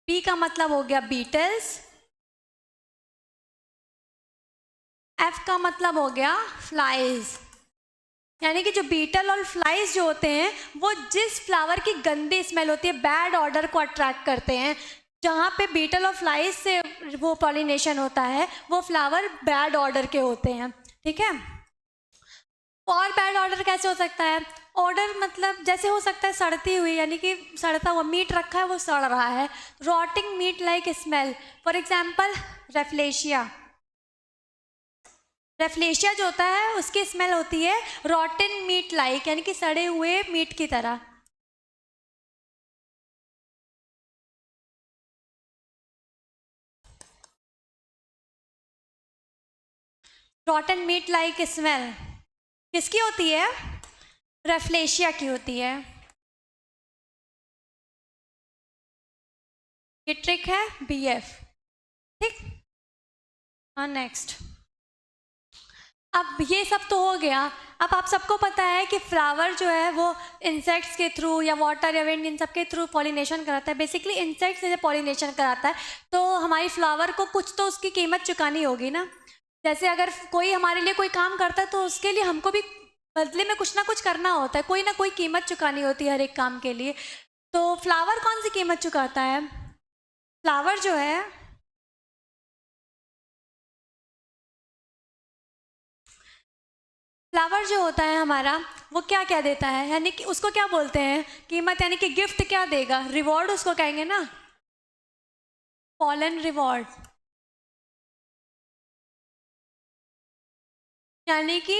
[SPEAKER 1] बी का मतलब हो गया बीटल्स, एफ का मतलब हो गया फ्लाइज। यानी कि जो बीटल और फ्लाइज जो होते हैं वो जिस फ्लावर की गंदी स्मेल होती है, बैड ऑर्डर को अट्रैक्ट करते हैं। जहाँ पे बीटल और फ्लाइज से वो पॉलिनेशन होता है, वो फ्लावर बैड ऑर्डर के होते हैं। ठीक है, और बैड ऑर्डर कैसे हो सकता है? ऑर्डर मतलब जैसे हो सकता है सड़ती हुई, यानी कि सड़ता हुआ मीट रखा है वो सड़ रहा है, rotting meat like smell. For example rafflesia. Rafflesia जो होता है उसकी स्मेल होती है रॉटन मीट लाइक, यानी कि सड़े हुए मीट की तरह। रॉटन मीट लाइक स्मेल किसकी होती है? रेफ्लेशिया की होती है। ये ट्रिक है BF। ठीक। हाँ नेक्स्ट। अब ये सब तो हो गया। अब आप सबको पता है कि फ्लावर जो है वो इंसेक्ट्स के थ्रू या वाटर या विंड इन सब के थ्रू पॉलिनेशन कराता है। बेसिकली इंसेक्ट्स से पॉलिनेशन कराता है, तो हमारी फ्लावर को कुछ तो उसकी कीमत चुकानी होगी ना। जैसे अगर कोई हमारे लिए कोई काम करता है तो उसके लिए हमको भी बदले में कुछ ना कुछ करना होता है, कोई ना कोई कीमत चुकानी होती है हर एक काम के लिए। तो फ्लावर कौन सी कीमत चुकाता है? फ्लावर जो है, फ्लावर जो होता है हमारा, वो क्या क्या देता है, यानी कि उसको क्या बोलते हैं कीमत, यानी कि गिफ्ट क्या देगा, रिवॉर्ड उसको कहेंगे ना, पॉलन रिवॉर्ड। यानी कि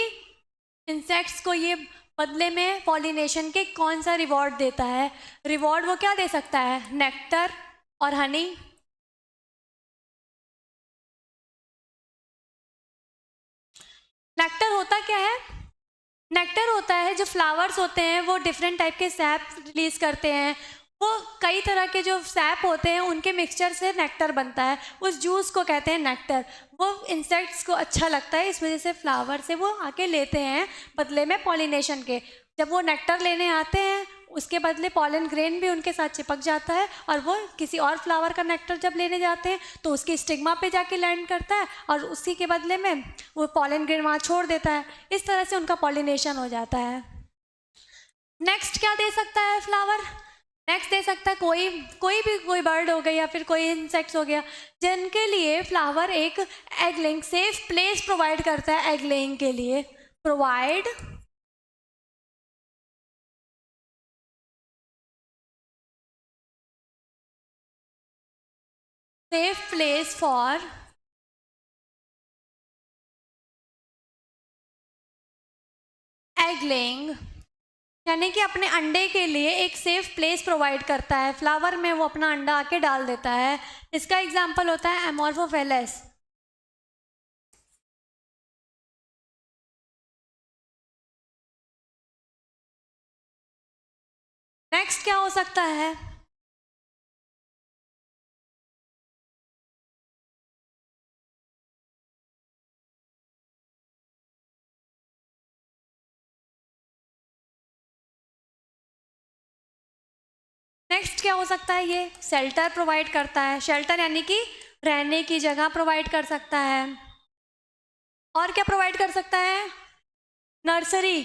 [SPEAKER 1] इंसेक्ट्स को ये बदले में पॉलिनेशन के कौन सा रिवॉर्ड देता है। रिवॉर्ड वो क्या दे सकता है? नेक्टर और हनी। नेक्टर होता क्या है? नेक्टर होता है, जो फ्लावर्स होते हैं वो डिफरेंट टाइप के सैप रिलीज करते हैं। वो कई तरह के जो सैप होते हैं उनके मिक्सचर से नेक्टर बनता है, उस जूस को कहते हैं नेक्टर। वो इंसेक्ट्स को अच्छा लगता है, इस वजह से फ्लावर से वो आके लेते हैं बदले में पॉलिनेशन के। जब वो नेक्टर लेने आते हैं उसके बदले पॉलन ग्रेन भी उनके साथ चिपक जाता है, और वो किसी और फ्लावर का नेक्टर जब लेने जाते हैं तो उसकी स्टिग्मा पे जाके लैंड करता है, और उसी के बदले में वो पॉलन ग्रेन वहाँ छोड़ देता है। इस तरह से उनका पॉलिनेशन हो जाता है। नेक्स्ट क्या दे सकता है फ्लावर? नेक्स्ट दे सकता है कोई कोई भी, कोई बर्ड हो गया या फिर कोई इंसेक्ट्स हो गया, जिनके लिए फ्लावर एक egg laying safe place provide करता है। एग लेइंग के लिए provide safe place for egg laying, यानी कि अपने अंडे के लिए एक सेफ प्लेस प्रोवाइड करता है। फ्लावर में वो अपना अंडा आके डाल देता है। इसका एग्जाम्पल होता है एमोर्फोफेलेस। नेक्स्ट क्या हो सकता है? नेक्स्ट क्या हो सकता है? ये शेल्टर प्रोवाइड करता है। शेल्टर यानी कि रहने की जगह प्रोवाइड कर सकता है। और क्या प्रोवाइड कर सकता है? नर्सरी,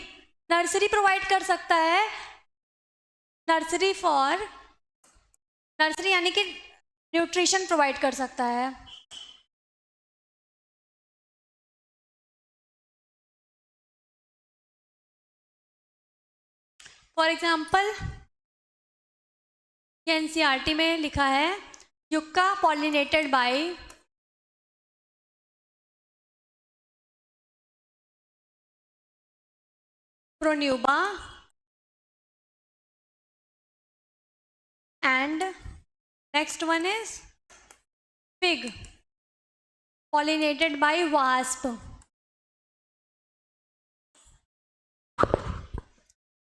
[SPEAKER 1] नर्सरी प्रोवाइड कर सकता है। नर्सरी फॉर, नर्सरी यानी कि न्यूट्रिशन प्रोवाइड कर सकता है। फॉर एग्जाम्पल एनसीईआरटी में लिखा है Yucca pollinated by Pronuba and next one is fig pollinated by wasp।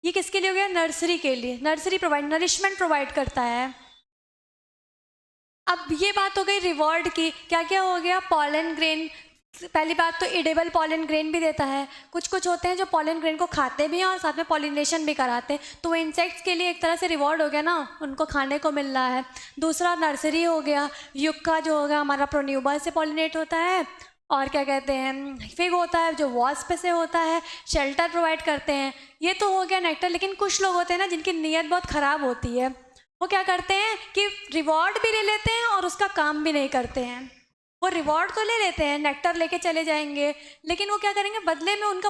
[SPEAKER 1] ये किसके लिए हो गया? नर्सरी के लिए। नर्सरी प्रोवाइड, नरिशमेंट प्रोवाइड करता है। अब ये बात हो गई रिवॉर्ड की। क्या क्या हो गया? पॉलन ग्रेन, पहली बात तो एडिबल पॉलन ग्रेन भी देता है। कुछ कुछ होते हैं जो पॉलन ग्रेन को खाते भी हैं और साथ में पॉलिनेशन भी कराते हैं, तो वो इंसेक्ट्स के लिए एक तरह से रिवॉर्ड हो गया ना, उनको खाने को मिल रहा है। दूसरा नर्सरी हो गया। युक्का जो होगा हमारा प्रोन्यूबा से पॉलिनेट होता है। और क्या कहते हैं, फिग होता है जो वॉस्प से होता है। शेल्टर प्रोवाइड करते हैं। ये तो हो गया नेक्टर। लेकिन कुछ लोग होते हैं ना जिनकी नीयत बहुत ख़राब होती है, वो क्या करते हैं कि रिवॉर्ड भी ले लेते हैं और उसका काम भी नहीं करते हैं। वो रिवॉर्ड तो ले लेते हैं, नेक्टर लेके चले जाएंगे, लेकिन वो क्या करेंगे बदले में उनका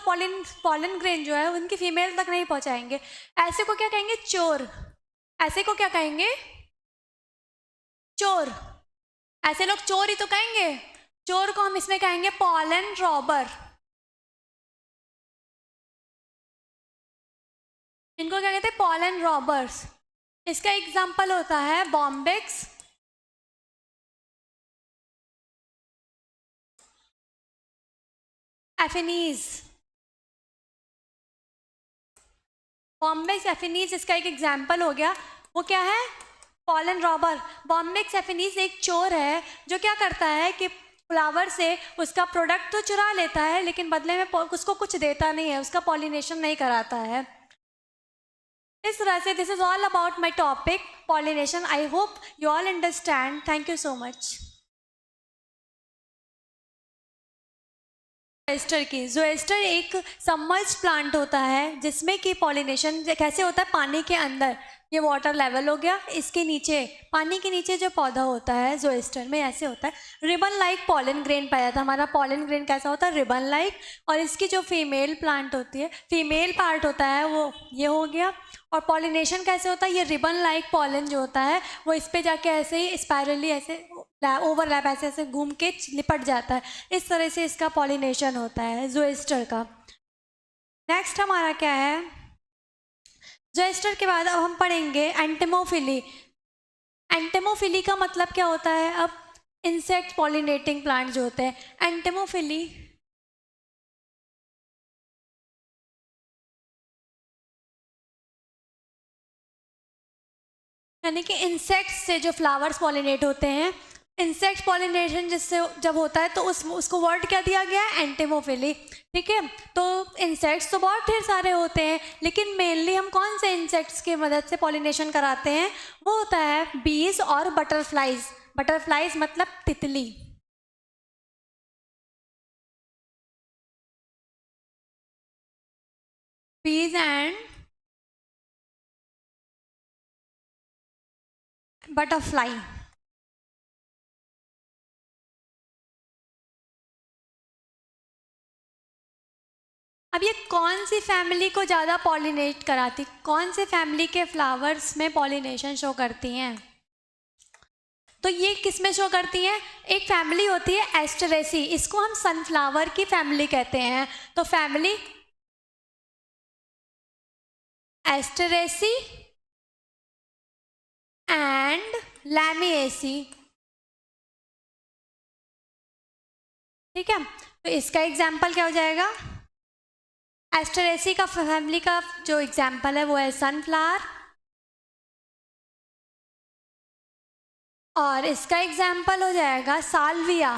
[SPEAKER 1] पॉलन ग्रेन जो है उनकी फीमेल तक नहीं पहुंचाएंगे। ऐसे को क्या कहेंगे? चोर। ऐसे को क्या कहेंगे? चोर। ऐसे लोग चोर ही तो कहेंगे। चोर को हम इसमें कहेंगे पॉलन रॉबर। इनको क्या कहते हैं? Pollen robbers. इसका एग्जाम्पल होता है बॉम्बेक्स, एफिनीज, बॉम्बिक्स एफिनीज इसका एक एग्जाम्पल हो गया। वो क्या है? Pollen robber. बॉम्बिक्स एफिनीज एक चोर है जो क्या करता है कि फ्लावर से उसका प्रोडक्ट तो चुरा लेता है, लेकिन बदले में उसको कुछ देता नहीं है, उसका पॉलिनेशन नहीं कराता है। इस तरह से this is all about my topic pollination. I hope you all understand. Thank you so much. Zostera एक सबमर्ज्ड प्लांट होता है जिसमें कि पॉलिनेशन कैसे होता है? पानी के अंदर। ये वाटर लेवल हो गया, इसके नीचे पानी के नीचे जो पौधा होता है जोएस्टर में ऐसे होता है। रिबन लाइक पॉलन ग्रेन पाया था। हमारा पॉलन ग्रेन कैसा होता है? Ribbon like. और इसकी जो फीमेल प्लांट होती है, फीमेल पार्ट होता है वो ये हो गया। और पॉलिनेशन कैसे होता है? ये रिबन लाइक पॉलन जो होता है वो इस पे जाके ऐसे ही स्पायरली ऐसे ओवरलैप ऐसे ऐसे घूम के लिपट जाता है। इस तरह से इसका पॉलिनेशन होता है जोएस्टर का। नेक्स्ट हमारा क्या है? जोएस्टर के बाद अब हम पढ़ेंगे एंटेमोफिली। एंटेमोफिली का मतलब क्या होता है? अब इंसेक्ट पॉलिनेटिंग प्लांट जो होते हैं, एंटेमोफिली यानी कि इंसेक्ट्स से जो फ्लावर्स पॉलिनेट होते हैं। इंसेक्ट पॉलिनेशन जिससे जब होता है तो उसको वर्ड क्या दिया गया है? एंटेमोफिली। ठीक है, तो इंसेक्ट्स तो बहुत ढेर सारे होते हैं, लेकिन मेनली हम कौन से इंसेक्ट्स की मदद से पॉलिनेशन कराते हैं? वो होता है बीज और बटरफ्लाइज। बटरफ्लाइज मतलब तितली। बीज एंड बटरफ्लाई। अब ये कौन सी फैमिली को ज़्यादा पॉलिनेट कराती? कौन से फैमिली के फ्लावर्स में पॉलिनेशन शो करती हैं? तो ये किस में शो करती हैं? एक फैमिली होती है एस्टरेसी, इसको हम सनफ्लावर की फैमिली कहते हैं। तो फैमिली एस्टरेसी एंड लैमिएसी। ठीक है, तो इसका एग्जाम्पल क्या हो जाएगा? एस्टरेसी का फैमिली का जो एग्जाम्पल है वो है सनफ्लावर, और इसका एग्जाम्पल हो जाएगा साल्विया।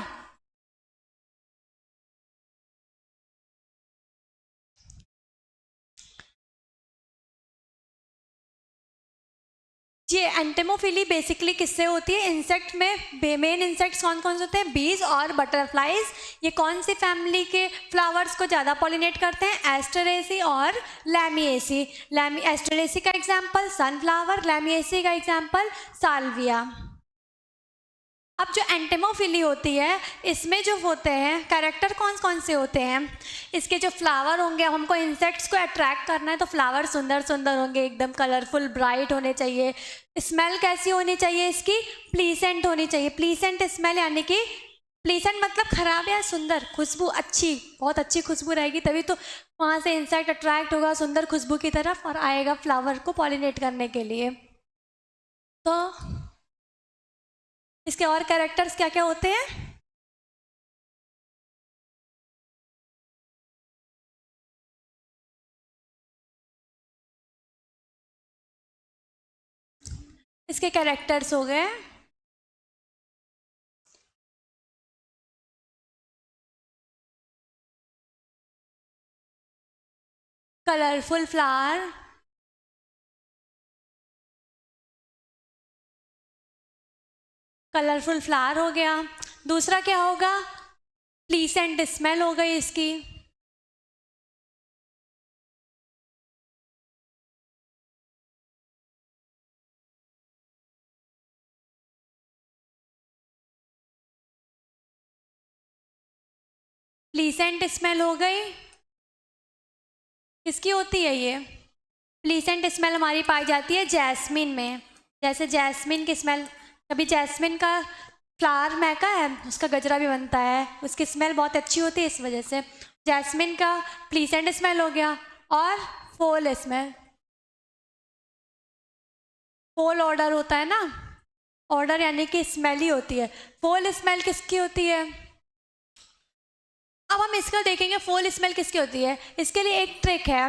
[SPEAKER 1] ये एंटेमोफिली बेसिकली किससे होती है? इंसेक्ट में मेन इंसेक्ट्स कौन कौन से होते हैं? बीज और बटरफ्लाइज। ये कौन सी फैमिली के फ्लावर्स को ज़्यादा पॉलिनेट करते हैं? एस्टरेसी और लैमिएसी। एस्टरेसी का एग्जाम्पल सनफ्लावर, लैमिएसी का एग्जाम्पल साल्विया। अब जो एंटेमोफिली होती है इसमें जो होते हैं कैरेक्टर कौन कौन से होते हैं? इसके जो फ्लावर होंगे, हमको इंसेक्ट्स को अट्रैक्ट करना है तो फ्लावर सुंदर सुंदर होंगे, एकदम कलरफुल ब्राइट होने चाहिए। स्मेल कैसी होनी चाहिए इसकी? प्लीसेंट होनी चाहिए। प्लीसेंट स्मेल यानी कि प्लीसेंट मतलब खराब या सुंदर, खुशबू अच्छी, बहुत अच्छी खुशबू रहेगी तभी तो वहाँ से इंसेक्ट अट्रैक्ट होगा सुंदर खुशबू की तरफ और आएगा फ्लावर को पॉलिनेट करने के लिए। तो इसके और कैरेक्टर्स क्या क्या होते हैं? इसके कैरेक्टर्स हो गए कलरफुल फ्लावर, कलरफुल फ्लावर हो गया। दूसरा क्या होगा? प्लीसेंट स्मेल हो गई इसकी। प्लीसेंट स्मेल हो गई, किसकी होती है ये? प्लीसेंट स्मेल हमारी पाई जाती है जैस्मिन में। जैसे जैस्मिन की स्मेल, कभी जैस्मिन का फ्लावर महका है, उसका गजरा भी बनता है, उसकी स्मेल बहुत अच्छी होती है, इस वजह से जैस्मिन का प्लीसेंट स्मेल हो गया। और फोल स्मेल, फोल ऑर्डर होता है ना, ऑर्डर यानी कि स्मेल ही होती है। फोल स्मेल किसकी होती है? अब हम इसका देखेंगे फुल स्मेल किसकी होती है। इसके लिए एक ट्रिक है।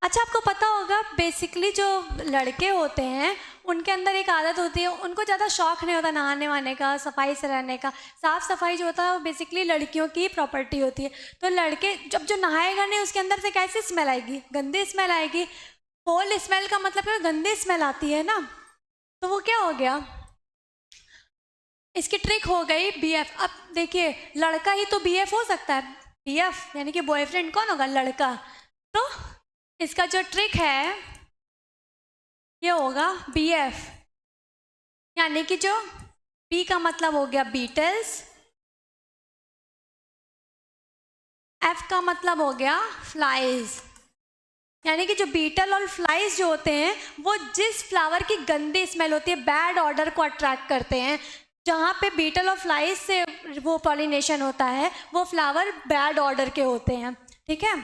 [SPEAKER 1] अच्छा, आपको पता होगा बेसिकली जो लड़के होते हैं उनके अंदर एक आदत होती है, उनको ज़्यादा शौक नहीं होता नहाने वहाने का, सफाई से रहने का। साफ़ सफाई जो होता है वो बेसिकली लड़कियों की प्रॉपर्टी होती है। तो लड़के जब जो नहाएगा नहीं उसके अंदर से कैसी स्मेल आएगी, गंदी स्मेल आएगी। फुल स्मेल का मतलब है गंदी स्मेल आती है ना, तो वो क्या हो गया, इसकी ट्रिक हो गई बीएफ। अब देखिए लड़का ही तो बीएफ हो सकता है, बीएफ यानी कि बॉयफ्रेंड कौन होगा, लड़का। तो इसका जो ट्रिक है ये होगा बीएफ, यानी कि जो बी का मतलब हो गया बीटल्स, एफ का मतलब हो गया फ्लाइज। यानी कि जो बीटल और फ्लाइज जो होते हैं वो जिस फ्लावर की गंदी स्मेल होती है, बैड ऑर्डर को अट्रैक्ट करते हैं। जहाँ पे बीटल और फ्लाइज से वो पॉलिनेशन होता है वो फ्लावर बैड ऑर्डर के होते हैं, ठीक है।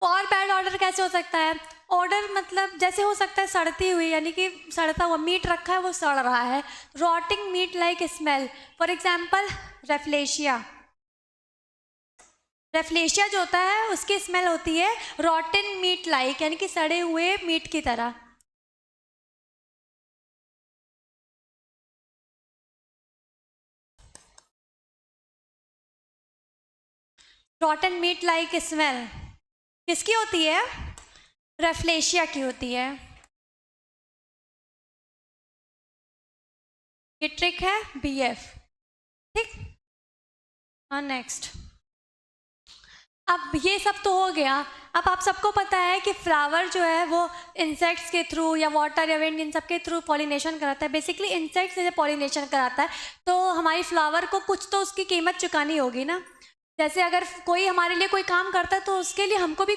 [SPEAKER 1] और बैड ऑर्डर कैसे हो सकता है, ऑर्डर मतलब जैसे हो सकता है सड़ती हुई, यानी कि सड़ता हुआ मीट रखा है वो सड़ रहा है, rotting meat like smell. For example rafflesia, rafflesia जो होता है उसकी स्मेल होती है रॉटन मीट लाइक, यानी कि सड़े हुए मीट की तरह। रॉटन मीट लाइक स्मेल किसकी होती है, रेफ्लेशिया की होती है। ये ट्रिक है बीएफ, ठीक। हाँ नेक्स्ट, अब ये सब तो हो गया। अब आप सबको पता है कि फ्लावर जो है वो इंसेक्ट्स के थ्रू या वाटर या विंड इन सब के थ्रू पॉलिनेशन कराता है। बेसिकली इंसेक्ट्स से पॉलिनेशन कराता है, तो हमारी फ्लावर को कुछ तो उसकी कीमत चुकानी होगी ना। जैसे अगर कोई हमारे लिए कोई काम करता है तो उसके लिए हमको भी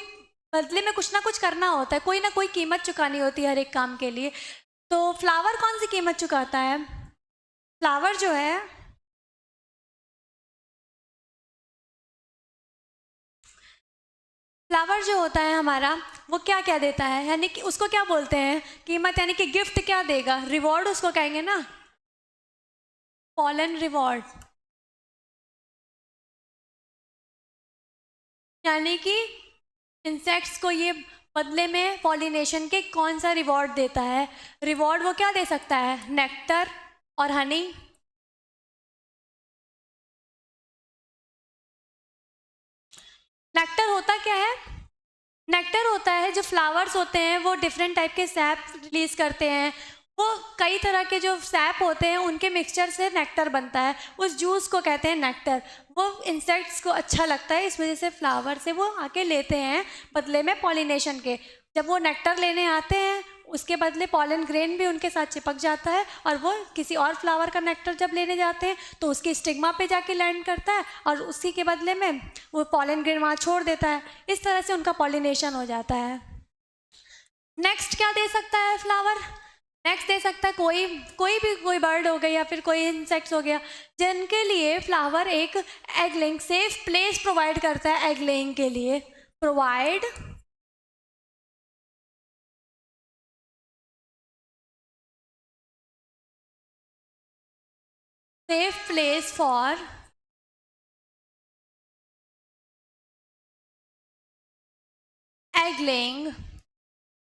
[SPEAKER 1] बदले में कुछ ना कुछ करना होता है, कोई ना कोई कीमत चुकानी होती है हर एक काम के लिए। तो फ्लावर कौन सी कीमत चुकाता है, फ्लावर जो है फ्लावर जो होता है हमारा वो क्या क्या देता है, यानी कि उसको क्या बोलते हैं कीमत, यानी कि गिफ्ट क्या देगा, रिवॉर्ड उसको कहेंगे ना, पॉलन रिवॉर्ड। यानी कि इंसेक्ट्स को ये बदले में पॉलिनेशन के कौन सा रिवॉर्ड देता है, रिवॉर्ड वो क्या दे सकता है, नेक्टर और हनी। नेक्टर होता क्या है, नेक्टर होता है जो फ्लावर्स होते हैं वो डिफरेंट टाइप के सैप रिलीज करते हैं, वो कई तरह के जो सैप होते हैं उनके मिक्सचर से नेक्टर बनता है, उस जूस को कहते हैं नेक्टर। वो इंसेक्ट्स को अच्छा लगता है, इस वजह से फ्लावर से वो आके लेते हैं बदले में पॉलिनेशन के। जब वो नेक्टर लेने आते हैं उसके बदले पॉलन ग्रेन भी उनके साथ चिपक जाता है, और वो किसी और फ्लावर का नेक्टर जब लेने जाते हैं तो उसकी स्टिग्मा पे जाके लैंड करता है और उसी के बदले में वो पॉलन ग्रेन वहाँ छोड़ देता है। इस तरह से उनका पॉलिनेशन हो जाता है। नेक्स्ट क्या दे सकता है फ्लावर, नेक्स्ट दे सकता है कोई बर्ड हो गई या फिर कोई इंसेक्ट्स हो गया जिनके लिए फ्लावर एक egg laying safe place provide करता है, एग लेइंग के लिए provide safe place for egg laying,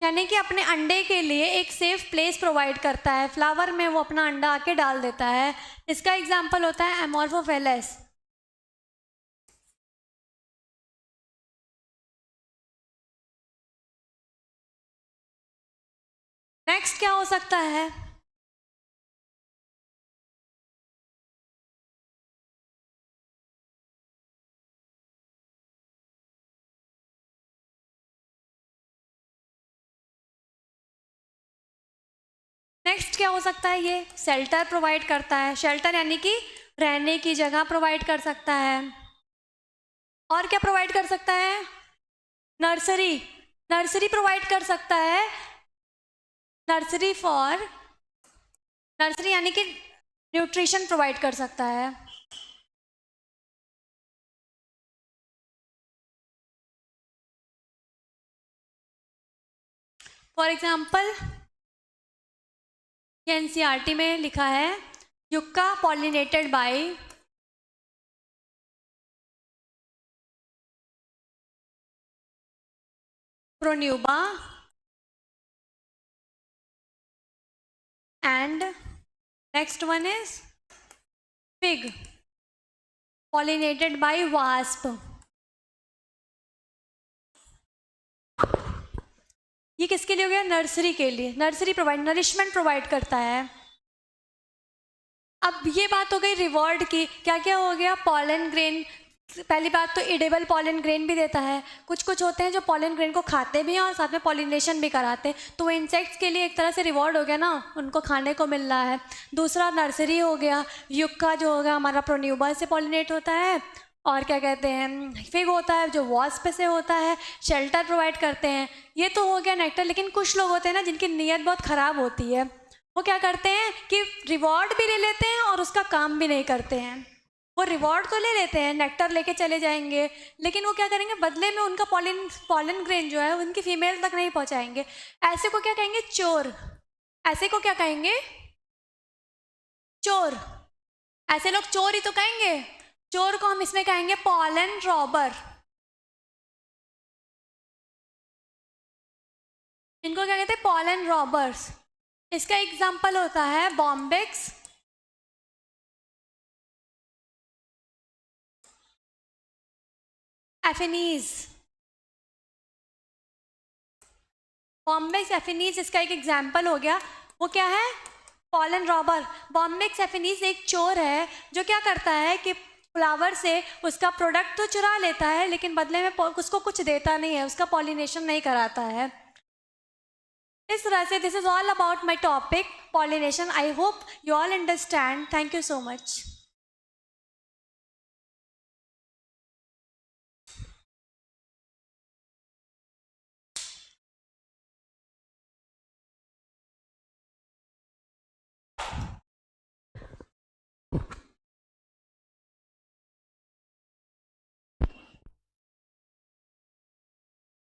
[SPEAKER 1] यानी कि अपने अंडे के लिए एक सेफ प्लेस प्रोवाइड करता है, फ्लावर में वो अपना अंडा आके डाल देता है। इसका एग्जांपल होता है एमोर्फोफेलस। नेक्स्ट क्या हो सकता है, नेक्स्ट क्या हो सकता है, ये शेल्टर प्रोवाइड करता है, शेल्टर यानी कि रहने की जगह प्रोवाइड कर सकता है। और क्या प्रोवाइड कर सकता है, नर्सरी, नर्सरी प्रोवाइड कर सकता है, नर्सरी फॉर, नर्सरी यानी कि न्यूट्रिशन प्रोवाइड कर सकता है। फॉर एग्जाम्पल एनसीईआरटी में लिखा है Yucca pollinated bye Pronuba, and next one is fig, pollinated by wasp. ये किसके लिए हो गया? नर्सरी के लिए। नर्सरी नरिशमेंट प्रोवाइड करता है। अब ये बात हो गई रिवॉर्ड की। क्या क्या हो गया? Pollen grain. पहली बात तो इडेबल पॉलन ग्रेन भी देता है। कुछ कुछ होते हैं जो पॉलन ग्रेन को खाते भी हैं और साथ में पॉलिनेशन भी कराते हैं, तो वो इंसेक्ट्स के लिए एक तरह से रिवॉर्ड हो गया ना, उनको खाने को मिल रहा है। दूसरा नर्सरी हो गया। युक्का जो होगा हमारा प्रोन्यूबा से पॉलिनेट होता है, और क्या कहते हैं फिग होता है जो वॉस्प से होता है, शेल्टर प्रोवाइड करते हैं। ये तो हो गया नेक्टर। लेकिन कुछ लोग होते हैं ना जिनकी नीयत बहुत ख़राब होती है, वो क्या करते हैं कि रिवॉर्ड भी ले लेते हैं और उसका काम भी नहीं करते हैं। वो रिवॉर्ड तो ले लेते हैं, नेक्टर लेके चले जाएंगे, लेकिन वो क्या करेंगे बदले में उनका पॉलन ग्रेन जो है उनकी फीमेल तक नहीं पहुंचाएंगे। ऐसे को क्या कहेंगे? चोर। ऐसे को क्या कहेंगे? चोर। ऐसे लोग चोर ही तो कहेंगे। चोर को हम इसमें कहेंगे पॉलन रॉबर। इनको क्या कहते हैं? Pollen robbers. इसका एग्जाम्पल होता है बॉम्बिक्स, एफिनीज। बॉम्बिक्स एफिनीज इसका एक एग्जाम्पल हो गया। वो क्या है? Pollen robber. बॉम्बिक्स एफिनीज एक चोर है जो क्या करता है कि फ्लावर से उसका प्रोडक्ट तो चुरा लेता है, लेकिन बदले में उसको कुछ देता नहीं है, उसका पॉलिनेशन नहीं कराता है। इस तरह से this is all about my topic pollination. I hope you all understand. Thank you so much.